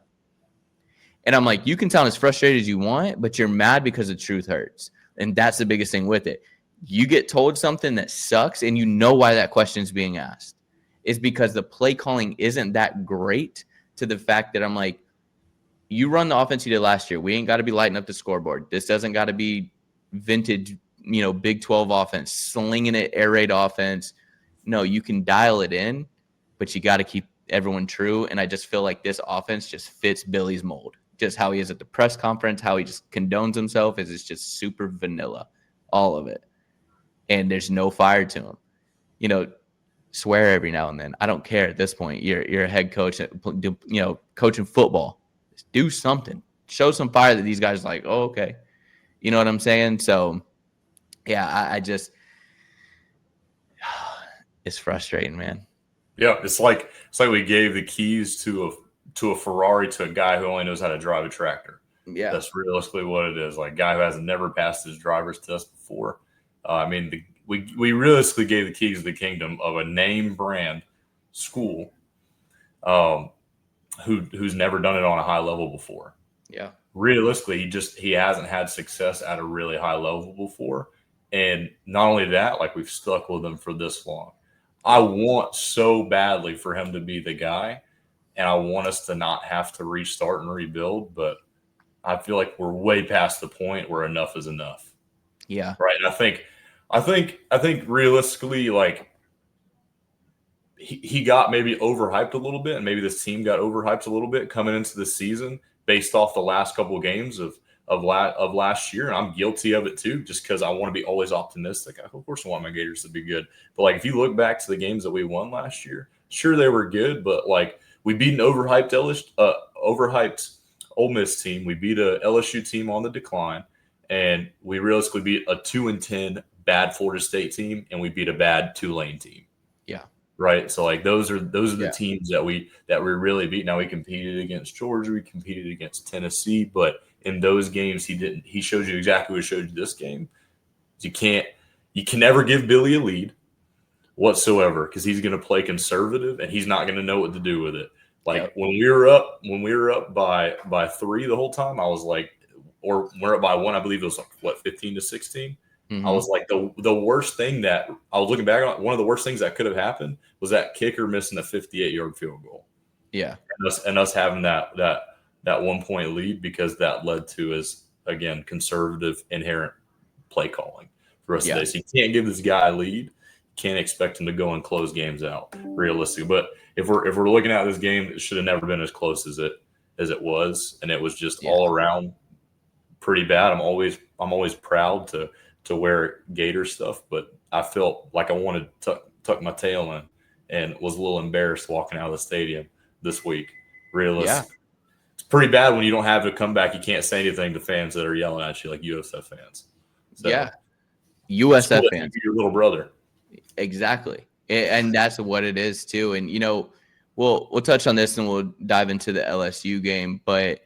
Speaker 2: And I'm like, you can sound as frustrated as you want, but you're mad because the truth hurts. And that's the biggest thing with it. You get told something that sucks, and you know why that question is being asked. It's because the play calling isn't that great, to the fact that I'm like, you run the offense you did last year. We ain't got to be lighting up the scoreboard. This doesn't got to be vintage, Big 12 offense, slinging it, air raid offense. No, you can dial it in, but you got to keep everyone true. And I just feel like this offense just fits Billy's mold. Just how he is at the press conference, how he just condones himself is it's just super vanilla, all of it. And there's no fire to him. Swear every now and then. I don't care at this point. You're a head coach, coaching football. Just do something. Show some fire that these guys are like, oh, okay. You know what I'm saying? So, yeah, I just – it's frustrating, man.
Speaker 3: Yeah, it's like we gave the keys to a Ferrari to a guy who only knows how to drive a tractor.
Speaker 2: Yeah.
Speaker 3: That's realistically what it is. Like a guy who has never passed his driver's test before. I mean, we realistically gave the keys of the kingdom of a name brand school, um, who's never done it on a high level before.
Speaker 2: Yeah.
Speaker 3: Realistically, he hasn't had success at a really high level before, and not only that, like we've stuck with him for this long. I want so badly for him to be the guy, and I want us to not have to restart and rebuild, but I feel like we're way past the point where enough is enough.
Speaker 2: Yeah.
Speaker 3: Right. And I think realistically, like he got maybe overhyped a little bit, and maybe this team got overhyped a little bit coming into the season based off the last couple of games of last year. And I'm guilty of it too, just because I want to be always optimistic. Of course I want my Gators to be good. But like if you look back to the games that we won last year, sure they were good, but like we beat an overhyped Ole Miss team. We beat a LSU team on the decline, and we realistically beat a 2-10 bad Florida State team, and we beat a bad Tulane team.
Speaker 2: Yeah.
Speaker 3: Right. So like those are the
Speaker 2: Yeah.
Speaker 3: teams that we really beat. Now we competed against Georgia, we competed against Tennessee, but in those games he didn't. He showed you exactly what showed you this game. You can never give Billy a lead whatsoever because he's going to play conservative and he's not going to know what to do with it. Like
Speaker 2: Yep.
Speaker 3: when we were up by 3 the whole time, I was like, or we're up by 1, I believe it was like, what, 15-16. I was like the worst thing that I was looking back on. One of the worst things that could have happened was that kicker missing a 58-yard field goal.
Speaker 2: Yeah.
Speaker 3: And us having that 1-point lead because that led to his again conservative inherent play calling for the rest of the day. So you can't give this guy a lead. You can't expect him to go and close games out realistically. But if we're looking at this game, it should have never been as close as it was, and it was just all around pretty bad. I'm always proud to wear Gator stuff, but I felt like I wanted to tuck my tail in and was a little embarrassed walking out of the stadium this week. Realistic.
Speaker 2: Yeah.
Speaker 3: It's pretty bad when you don't have a comeback. You can't say anything to fans that are yelling at you like USF fans. So,
Speaker 2: yeah. USF
Speaker 3: cool
Speaker 2: fans.
Speaker 3: your little brother.
Speaker 2: Exactly. And that's what it is too. And, we'll touch on this and we'll dive into the LSU game, but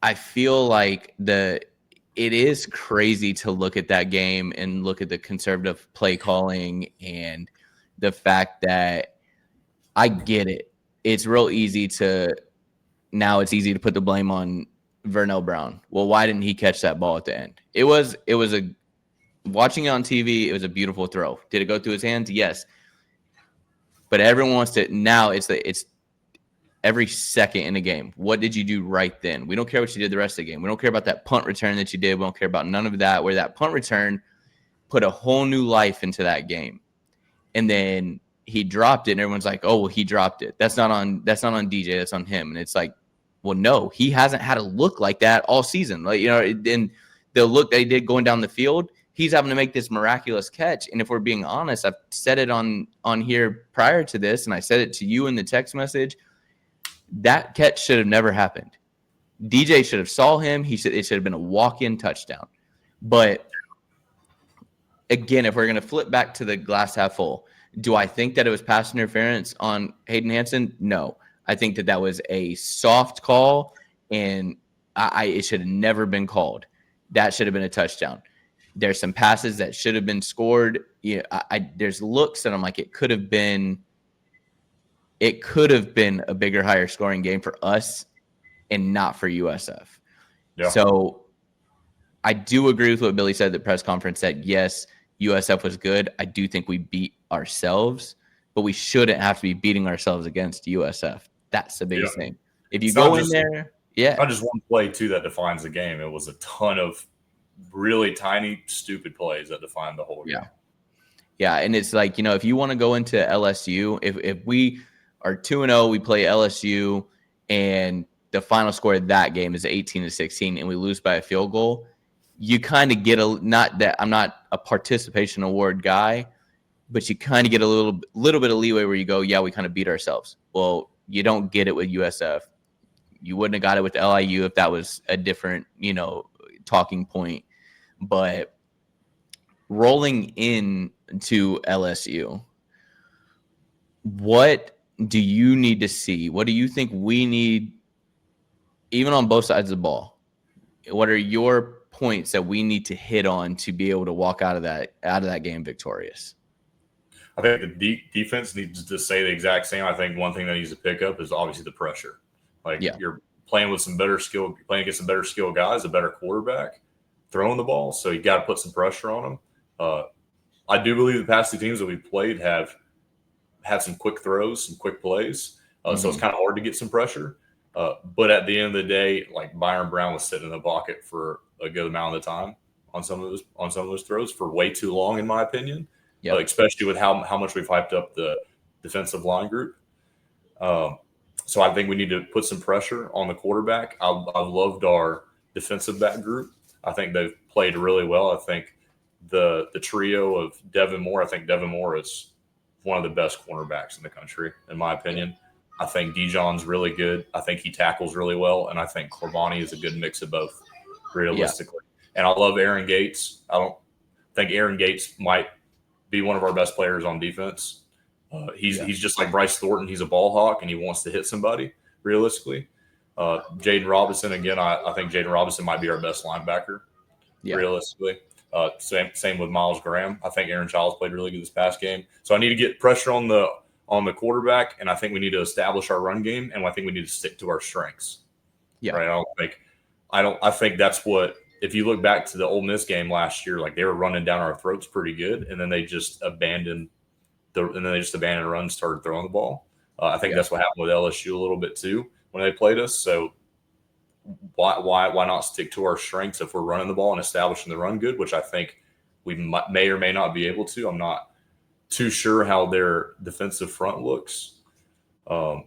Speaker 2: I feel like it is crazy to look at that game and look at the conservative play calling and the fact that I get it. It's real easy now it's easy to put the blame on Vernell Brown. Well, why didn't he catch that ball at the end? Watching it on TV, it was a beautiful throw. Did it go through his hands? Yes. But everyone wants to, now it's every second in the game. What did you do right then? We don't care what you did the rest of the game. We don't care about that punt return that you did. We don't care about none of that, where that punt return put a whole new life into that game. And then he dropped it, and everyone's like, oh, well, he dropped it. That's not on DJ. That's on him. And it's like, well, no, he hasn't had a look like that all season. Like, and the look that he did going down the field, he's having to make this miraculous catch. And if we're being honest, I've said it on here prior to this, and I said it to you in the text message. That catch should have never happened. DJ should have saw him. It should have been a walk-in touchdown. But again, if we're going to flip back to the glass half full, do I think that it was pass interference on Hayden Hansen? No. I think that was a soft call, and it should have never been called. That should have been a touchdown. There's some passes that should have been scored. There's looks that I'm like, it could have been a bigger, higher scoring game for us and not for USF. Yeah. So I do agree with what Billy said at the press conference that, yes, USF was good. I do think we beat ourselves, but we shouldn't have to be beating ourselves against USF. That's the biggest thing. If you go in there,
Speaker 3: not just one play, too, that defines the game. It was a ton of really tiny, stupid plays that defined the whole game.
Speaker 2: Yeah, and it's like, if you want to go into LSU, if we are 2-0, we play LSU, and the final score of that game is 18-16, and we lose by a field goal, you kind of get not that I'm not a participation award guy, but you kind of get a little bit of leeway where you go, yeah, we kind of beat ourselves. Well, you don't get it with USF. You wouldn't have got it with LIU if that was a different, talking point. But rolling in to LSU, what do you need to see? What do you think we need, even on both sides of the ball? What are your points that we need to hit on to be able to walk out of that game victorious?
Speaker 3: I think the defense needs to say the exact same. I think one thing that needs to pick up is obviously the pressure. Like you're playing with some better skill, playing against some better skill guys, a better quarterback, throwing the ball. So you got to put some pressure on them. I do believe the past two teams that we played have had some quick throws, some quick plays. So it's kind of hard to get some pressure. But at the end of the day, like Byron Brown was sitting in the pocket for a good amount of the time on some of those throws for way too long, in my opinion. Especially with how much we've hyped up the defensive line group. So I think we need to put some pressure on the quarterback. I've loved our defensive back group. I think they've played really well. I think the trio of Devin Moore, I think Devin Moore is one of the best cornerbacks in the country, in my opinion. I think Dijon's really good. I think he tackles really well. And I think Corbani is a good mix of both, realistically. And I love Aaron Gates. I don't think Aaron Gates might be one of our best players on defense. He's just like Bryce Thornton. He's a ball hawk, and he wants to hit somebody, realistically. Jaden Robinson, again, I think Jaden Robinson might be our best linebacker, realistically. Same with Miles Graham. I think Aaron Childs played really good this past game. So I need to get pressure on the quarterback, and I think we need to establish our run game, and I think we need to stick to our strengths. Right? I think that's what. If you look back to the Ole Miss game last year, like they were running down our throats pretty good, and then they just abandoned the run and started throwing the ball. I think that's what happened with LSU a little bit too when they played us. So why not stick to our strengths if we're running the ball and establishing the run good, which I think we may or may not be able to. I'm not too sure how their defensive front looks. But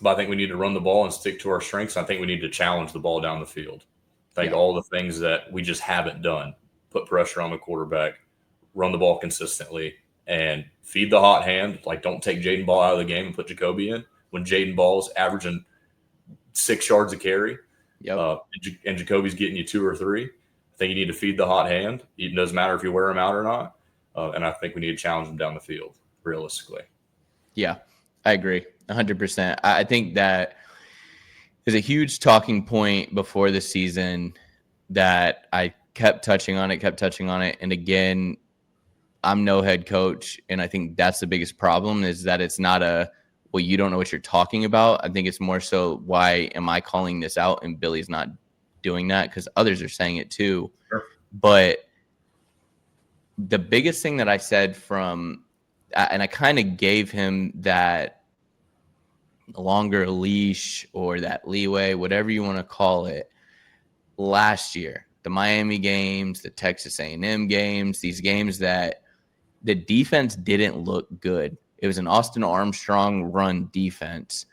Speaker 3: I think we need to run the ball and stick to our strengths. I think we need to challenge the ball down the field. I think all the things that we just haven't done, put pressure on the quarterback, run the ball consistently, and feed the hot hand. Like, don't take Jaden Ball out of the game and put Jacoby in when Jaden Ball's averaging 6 yards a carry. And Jacoby's getting you 2 or 3. I think you need to feed the hot hand. It doesn't matter if you wear him out or not. And I think we need to challenge him down the field, realistically.
Speaker 2: Yeah, I agree 100%. I think that is a huge talking point before the season that I kept touching on it. And again, I'm no head coach. And I think that's the biggest problem is that it's not well, you don't know what you're talking about. I think it's more so, why am I calling this out and Billy's not doing that? Because others are saying it too.
Speaker 3: Sure.
Speaker 2: But the biggest thing that I said and I kind of gave him that longer leash or that leeway, whatever you want to call it, last year, the Miami games, the Texas A&M games, these games that the defense didn't look good. It was an Austin Armstrong run defense,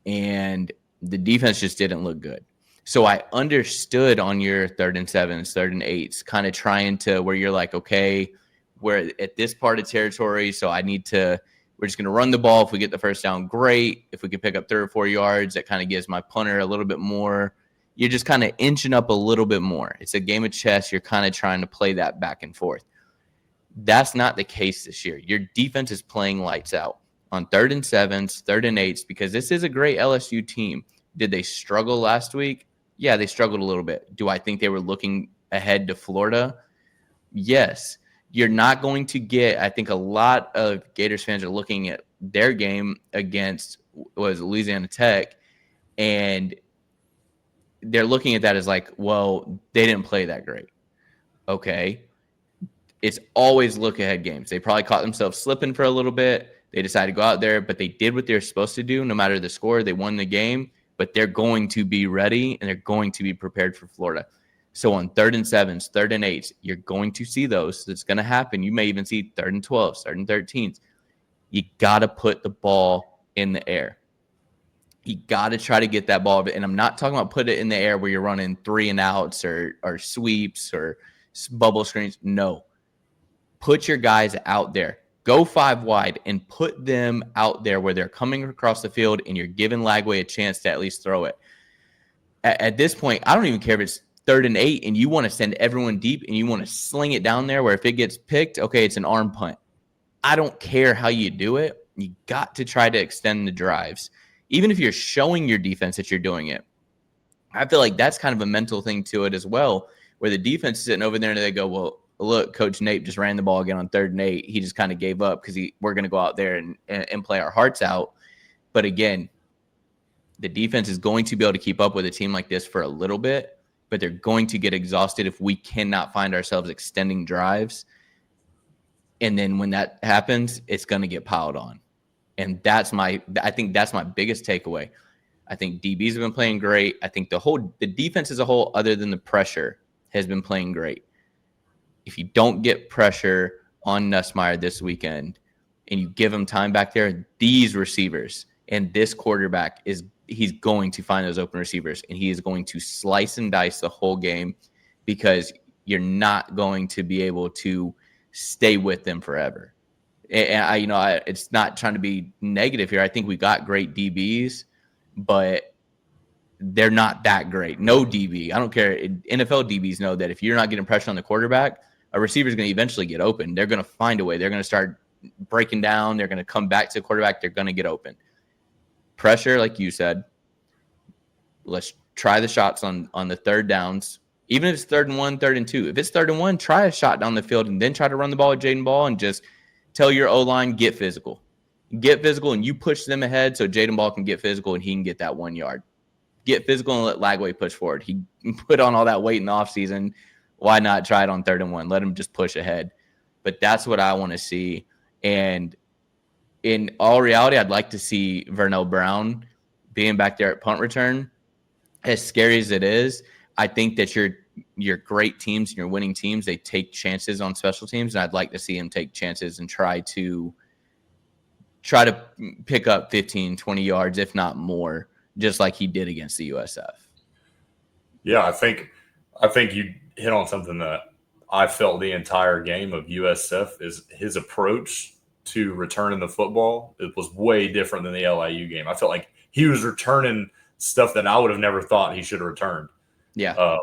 Speaker 2: and the defense just didn't look good. So I understood on your 3rd and 7s, 3rd and 8s, kind of trying to where you're like, okay, we're at this part of territory, so we're just going to run the ball. If we get the first down, great. If we can pick up 3 or 4 yards, that kind of gives my punter a little bit more. You're just kind of inching up a little bit more. It's a game of chess. You're kind of trying to play that back and forth. That's not the case this year. Your defense is playing lights out on 3rd and 7s, 3rd and 8s, because this is a great LSU team. Did they struggle last week? Yeah, they struggled a little bit. Do I think they were looking ahead to Florida? Yes. You're not going to get, I think a lot of Gators fans are looking at their game against Louisiana Tech, and they're looking at that as like, well, they didn't play that great. Okay. It's always look ahead games. They probably caught themselves slipping for a little bit. They decided to go out there, but they did what they're supposed to do. No matter the score, they won the game, but they're going to be ready and they're going to be prepared for Florida. So on 3rd and 7s, 3rd and 8s, you're going to see those. It's going to happen. You may even see 3rd and 12s, 3rd and 13s. You got to put the ball in the air. You got to try to get that ball. And I'm not talking about put it in the air where you're running 3 and outs or sweeps or bubble screens. No. Put your guys out there. Go 5 wide and put them out there where they're coming across the field and you're giving Lagway a chance to at least throw it. At this point, I don't even care if it's 3rd and 8 and you want to send everyone deep and you want to sling it down there where if it gets picked, okay, it's an arm punt. I don't care how you do it. You got to try to extend the drives. Even if you're showing your defense that you're doing it. I feel like that's kind of a mental thing to it as well, where the defense is sitting over there and they go, well, look, Coach Nate just ran the ball again on 3rd and 8. He just kind of gave up because we're going to go out there and play our hearts out. But again, the defense is going to be able to keep up with a team like this for a little bit, but they're going to get exhausted if we cannot find ourselves extending drives. And then when that happens, it's going to get piled on. And I think that's my biggest takeaway. I think DBs have been playing great. I think the defense as a whole, other than the pressure, has been playing great. If you don't get pressure on Nussmeier this weekend and you give him time back there, these receivers and this quarterback he's going to find those open receivers and he is going to slice and dice the whole game because you're not going to be able to stay with them forever. And it's not trying to be negative here. I think we got great DBs, but they're not that great. No DB. I don't care. NFL DBs know that if you're not getting pressure on the quarterback, a receiver is going to eventually get open. They're going to find a way. They're going to start breaking down. They're going to come back to the quarterback. They're going to get open. Pressure, like you said, let's try the shots on the 3rd downs. Even if it's 3rd and 1, 3rd and 2. If it's 3rd and 1, try a shot down the field and then try to run the ball with Jaden Ball and just tell your O-line, get physical. Get physical, and you push them ahead so Jaden Ball can get physical and he can get that 1 yard. Get physical and let Lagway push forward. He put on all that weight in the offseason. Why not try it on 3rd and 1? Let him just push ahead. But that's what I want to see. And in all reality, I'd like to see Vernell Brown being back there at punt return. As scary as it is, I think that your great teams and your winning teams, they take chances on special teams, and I'd like to see him take chances and try to pick up 15, 20 yards, if not more, just like he did against the USF.
Speaker 3: Yeah, I think you hit on something that I felt the entire game of USF is his approach to returning the football. It was way different than the LIU game. I felt like he was returning stuff that I would have never thought he should have returned.
Speaker 2: Yeah.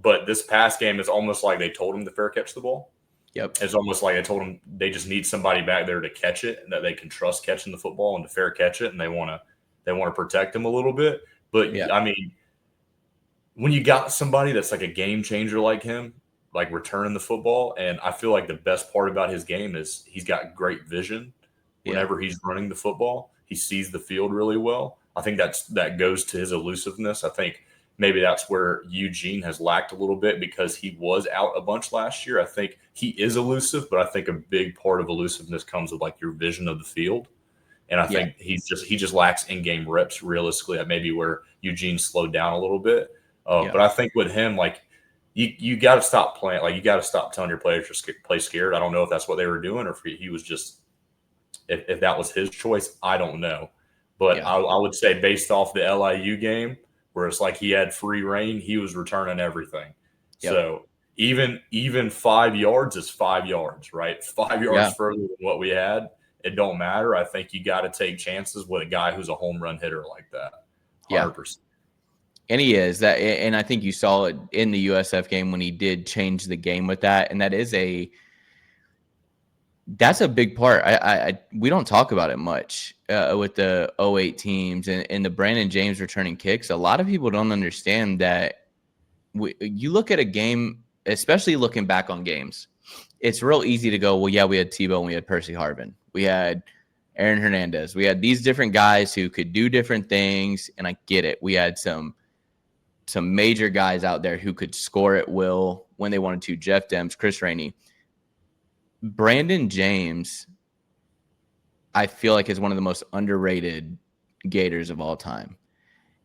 Speaker 3: But this past game is almost like they told him to fair catch the ball.
Speaker 2: Yep.
Speaker 3: It's almost like they told him they just need somebody back there to catch it and that they can trust catching the football and to fair catch it, and they want to protect him a little bit. But yeah. I mean, when you got somebody that's like a game changer like him, like returning the football, and I feel like the best part about his game is he's got great vision whenever he's running the football. He sees the field really well. I think that goes to his elusiveness. I think maybe that's where Eugene has lacked a little bit because he was out a bunch last year. I think he is elusive, but I think a big part of elusiveness comes with like your vision of the field. And I think he just lacks in-game reps realistically. Maybe where Eugene slowed down a little bit. But I think with him, like you got to stop playing. Like you got to stop telling your players to play scared. I don't know if that's what they were doing or if he was just if that was his choice. I don't know. But I would say based off the LIU game, where it's like he had free reign, he was returning everything. Yep. So even 5 yards is 5 yards, right? 5 yards further than what we had. It don't matter. I think you got to take chances with a guy who's a home run hitter like that. 100%. Yeah.
Speaker 2: And he is that. And I think you saw it in the USF game when he did change the game with that. And that's a big part. We don't talk about it much with the 08 teams and the Brandon James returning kicks. A lot of people don't understand that you look at a game, especially looking back on games, it's real easy to go, well, yeah, we had Tebow and we had Percy Harvin. We had Aaron Hernandez. We had these different guys who could do different things, and I get it. We had some major guys out there who could score at will when they wanted to. Jeff Demps, Chris Rainey. Brandon James, I feel like is one of the most underrated Gators of all time.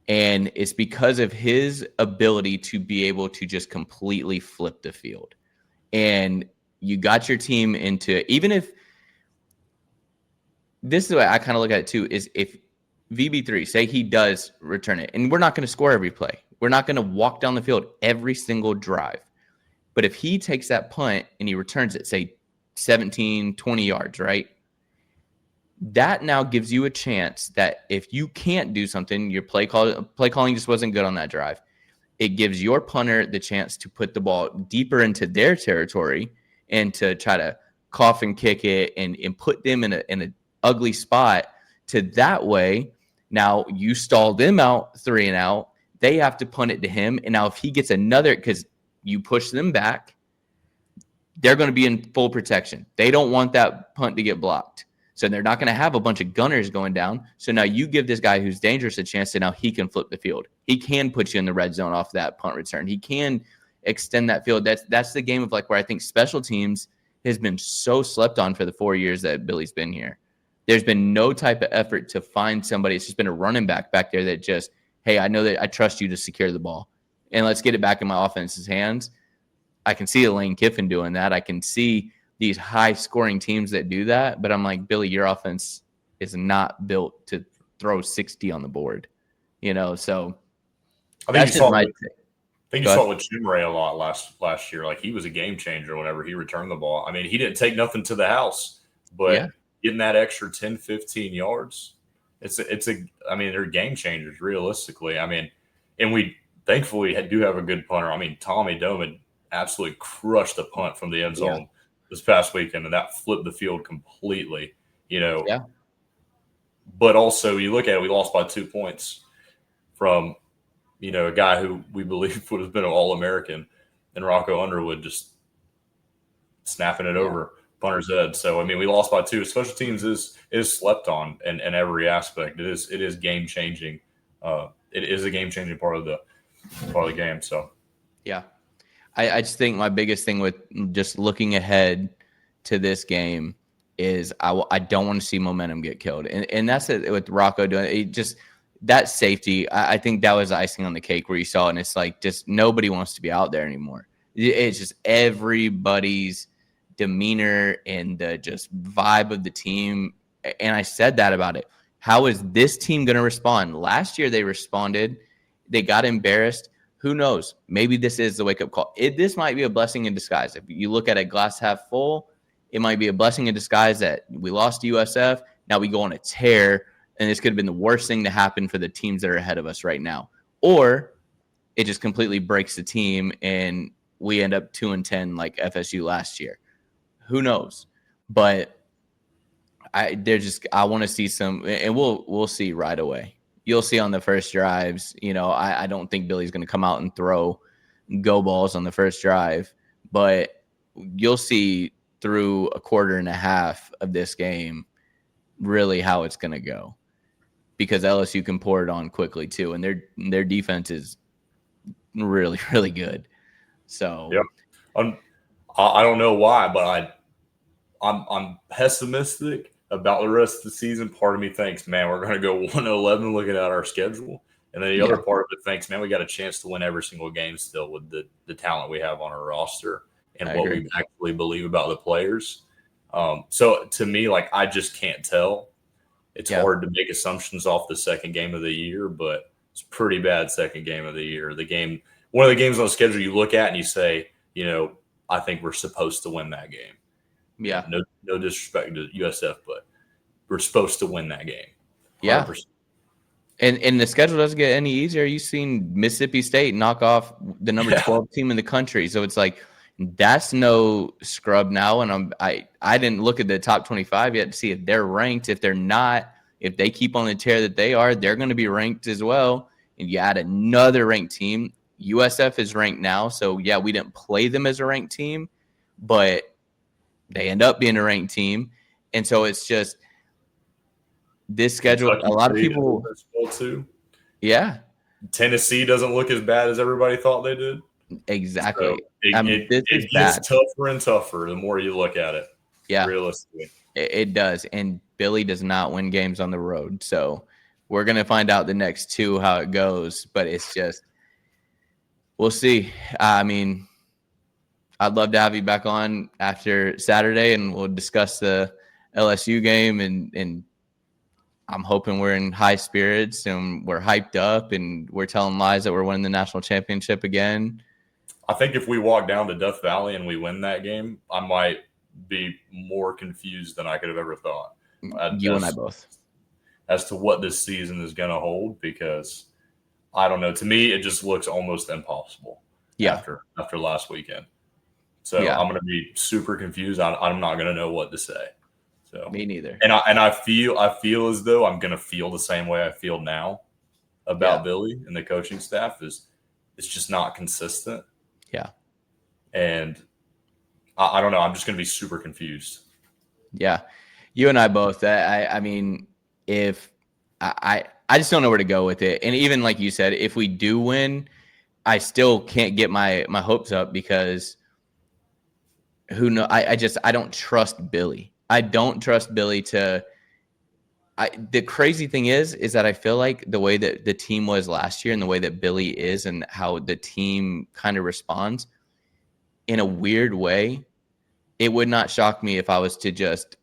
Speaker 2: And it's because of his ability to be able to just completely flip the field. And you got your team into, even if, this is the way I kind of look at it too, is if VB3, say he does return it, and we're not going to score every play. We're not going to walk down the field every single drive. But if he takes that punt and he returns it, say 17, 20 yards, right? That now gives you a chance that if you can't do something, your play calling just wasn't good on that drive. It gives your punter the chance to put the ball deeper into their territory and to try to cough and kick it and put them in ugly spot to that way. Now you stall them out 3 and out. They have to punt it to him. And now if he gets another, because you push them back, they're going to be in full protection. They don't want that punt to get blocked. So they're not going to have a bunch of gunners going down. So now you give this guy who's dangerous a chance to now he can flip the field. He can put you in the red zone off that punt return. He can extend that field. That's the game of like where I think special teams has been so slept on for the 4 years that Billy's been here. There's been no type of effort to find somebody. It's just been a running back there that just, hey, I know that I trust you to secure the ball. And let's get it back in my offense's hands. I can see Lane Kiffin doing that. I can see these high-scoring teams that do that. But I'm like, Billy, your offense is not built to throw 60 on the board. So
Speaker 3: I think you saw it with Chimray a lot last year. Like, he was a game changer whenever he returned the ball. I mean, he didn't take nothing to the house, but getting that extra 10, 15 yards, I mean, they're game changers realistically. I mean, and we thankfully do have a good punter. I mean, Tommy Doman absolutely crushed the punt from the end zone this past weekend, and that flipped the field completely, Yeah. But also, you look at it, we lost by 2 points from, a guy who we believe would have been an All-American, and Rocco Underwood just snapping it over punter's head. So, I mean, we lost by 2. Special teams is slept on in every aspect. It is game-changing. It is a game-changing part of the game. So,
Speaker 2: yeah. I just think my biggest thing with just looking ahead to this game is I don't want to see momentum get killed. And that's it with Rocco doing it. Just that safety, I think that was icing on the cake where you saw it. And it's like just nobody wants to be out there anymore. It's just everybody's demeanor and the just vibe of the team. And I said that about it. How is this team going to respond? Last year they responded. They got embarrassed. Who knows? Maybe this is the wake-up call. This might be a blessing in disguise. If you look at a glass half full, it might be a blessing in disguise that we lost to USF. Now we go on a tear, and this could have been the worst thing to happen for the teams that are ahead of us right now. Or it just completely breaks the team, and we end up 2-10 like FSU last year. Who knows? But I want to see some, and we'll see right away. You'll see on the first drives, I don't think Billy's going to come out and throw go balls on the first drive, but you'll see through a quarter and a half of this game really how it's going to go, because LSU can pour it on quickly too, and their defense is really, really good. So
Speaker 3: I don't know why, but I'm pessimistic about the rest of the season. Part of me thinks, man, we're going to go 1-11 looking at our schedule. And then the other part of it thinks, man, we got a chance to win every single game still with the talent we have on our roster and what we actually believe about the players. So to me, like, I just can't tell. It's hard to make assumptions off the second game of the year, but it's a pretty bad second game of the year. One of the games on the schedule you look at and you say, I think we're supposed to win that game.
Speaker 2: Yeah.
Speaker 3: No disrespect to USF, but we're supposed to win that game. 100%.
Speaker 2: Yeah. And the schedule doesn't get any easier. You've seen Mississippi State knock off the number 12 team in the country. So it's like, that's no scrub now. And I didn't look at the top 25 yet to see if they're ranked. If they're not, if they keep on the tear that they are, they're going to be ranked as well. And you add another ranked team. USF is ranked now. So, we didn't play them as a ranked team, but they end up being a ranked team. And so it's just this schedule. A lot of people.
Speaker 3: Too.
Speaker 2: Yeah.
Speaker 3: Tennessee doesn't look as bad as everybody thought they did.
Speaker 2: Exactly.
Speaker 3: So it gets tougher and tougher the more you look at it.
Speaker 2: Yeah.
Speaker 3: Realistically.
Speaker 2: It does. And Billy does not win games on the road. So we're going to find out the next 2 how it goes. But it's just, we'll see. I mean, I'd love to have you back on after Saturday, and we'll discuss the LSU game. And I'm hoping we're in high spirits and we're hyped up and we're telling lies that we're winning the national championship again.
Speaker 3: I think if we walk down to Death Valley and we win that game, I might be more confused than I could have ever thought.
Speaker 2: You and I both.
Speaker 3: As to what this season is going to hold, because I don't know. To me, it just looks almost impossible after last weekend. So I'm going to be super confused. I'm not going to know what to say. So
Speaker 2: Me neither.
Speaker 3: And I feel as though I'm going to feel the same way I feel now about Billy and the coaching staff. Is it's just not consistent.
Speaker 2: Yeah.
Speaker 3: And I don't know. I'm just going to be super confused.
Speaker 2: Yeah. You and I both. I mean, if I just don't know where to go with it. And even like you said, if we do win, I still can't get my hopes up because who know? I don't trust Billy. I don't trust Billy to. The crazy thing is that I feel like the way that the team was last year and the way that Billy is and how the team kind of responds in a weird way, it would not shock me if I was to just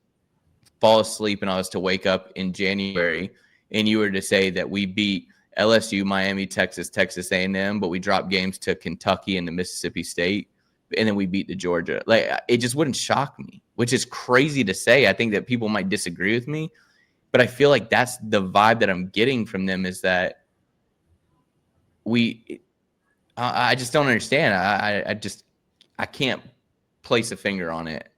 Speaker 2: fall asleep and I was to wake up in January and you were to say that we beat LSU, Miami, Texas, Texas A&M, but we dropped games to Kentucky and the Mississippi State, and then we beat the Georgia. Like, it just wouldn't shock me, which is crazy to say. I think that people might disagree with me, but I feel like that's the vibe that I'm getting from them is that I just don't understand. I can't place a finger on it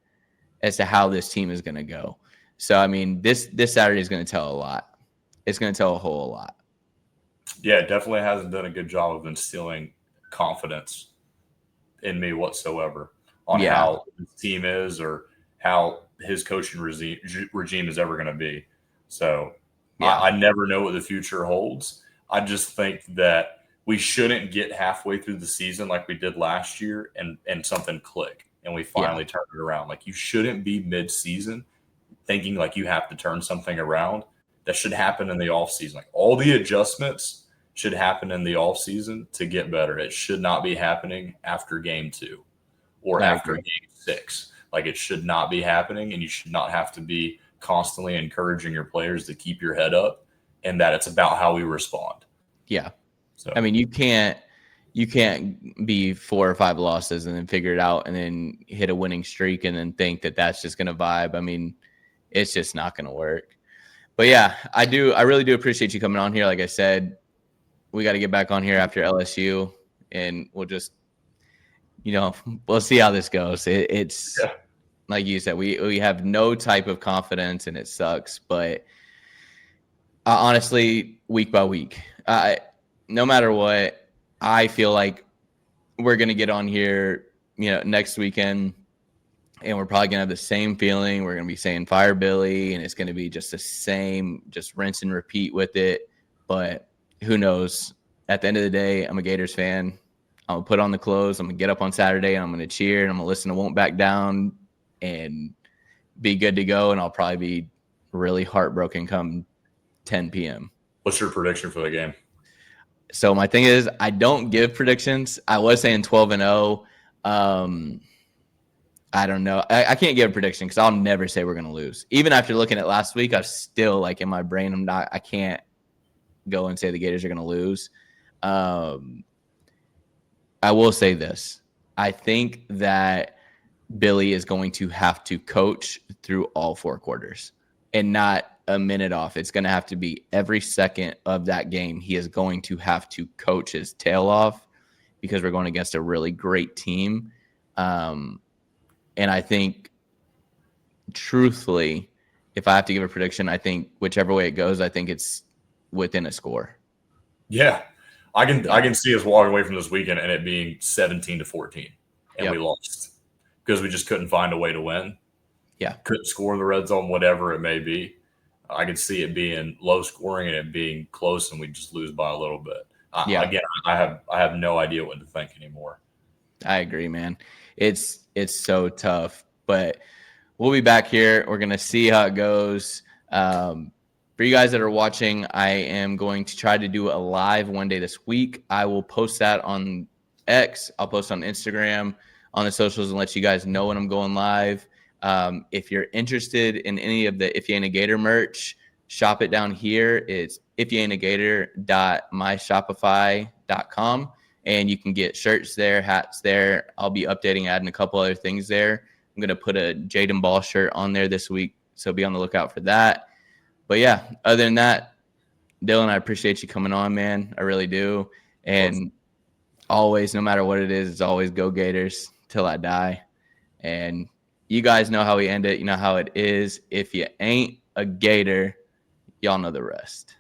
Speaker 2: as to how this team is going to go. So, I mean, this Saturday is going to tell a lot. It's going to tell a whole lot.
Speaker 3: Yeah, it definitely hasn't done a good job of instilling confidence in me whatsoever on how his team is or how his coaching regime is ever going to be. So I never know what the future holds. I just think that we shouldn't get halfway through the season like we did last year and something click and we finally turn it around. Like, you shouldn't be mid-season thinking like you have to turn something around. That should happen in the offseason. Like, all the adjustments should happen in the offseason to get better. It should not be happening after game 2 or after game 6. Like, it should not be happening, and you should not have to be constantly encouraging your players to keep your head up and that it's about how we respond.
Speaker 2: Yeah.
Speaker 3: So
Speaker 2: I mean, you can't be 4 or 5 losses and then figure it out and then hit a winning streak and then think that that's just going to vibe. I mean, it's just not going to work. But yeah, I really do appreciate you coming on here. Like I said, we got to get back on here after LSU and we'll just, we'll see how this goes. It's like you said, we have no type of confidence and it sucks, but honestly, week by week, no matter what, I feel like we're going to get on here, next weekend and we're probably going to have the same feeling. We're going to be saying fire Billy and it's going to be just the same, just rinse and repeat with it. But who knows? At the end of the day, I'm a Gators fan. I'm going to put on the clothes. I'm going to get up on Saturday and I'm going to cheer and I'm going to listen to Won't Back Down and be good to go. And I'll probably be really heartbroken come 10 p.m.
Speaker 3: What's your prediction for the game?
Speaker 2: So my thing is, I don't give predictions. I was saying 12-0. I don't know. I can't give a prediction because I'll never say we're going to lose. Even after looking at last week, I'm still like in my brain, I can't go and say the Gators are going to lose. I will say this. I think that Billy is going to have to coach through all 4 quarters and not a minute off. It's going to have to be every second of that game. He is going to have to coach his tail off because we're going against a really great team. And I think, truthfully, if I have to give a prediction, I think whichever way it goes, I think it's within a score.
Speaker 3: Yeah, I can see us walking away from this weekend and it being 17-14, and we lost because we just couldn't find a way to win.
Speaker 2: Yeah,
Speaker 3: couldn't score in the red zone, whatever it may be. I could see it being low scoring and it being close, and we just lose by a little bit. Again, I have no idea what to think anymore.
Speaker 2: I agree, man. It's so tough, but we'll be back here. We're gonna see how it goes. For you guys that are watching, I am going to try to do a live one day this week. I will post that on X. I'll post on Instagram, on the socials, and let you guys know when I'm going live. If you're interested in any of the If You Ain't a Gator merch, shop it down here. It's ifyouaintagator.myshopify.com, and you can get shirts there, hats there. I'll be updating, adding a couple other things there. I'm going to put a Jaden Ball shirt on there this week, so be on the lookout for that. But yeah, other than that, Dylan, I appreciate you coming on, man. I really do. And always, no matter what it is, it's always go Gators till I die. And You guys know how we end it. You know how it is. If you ain't a Gator, y'all know the rest.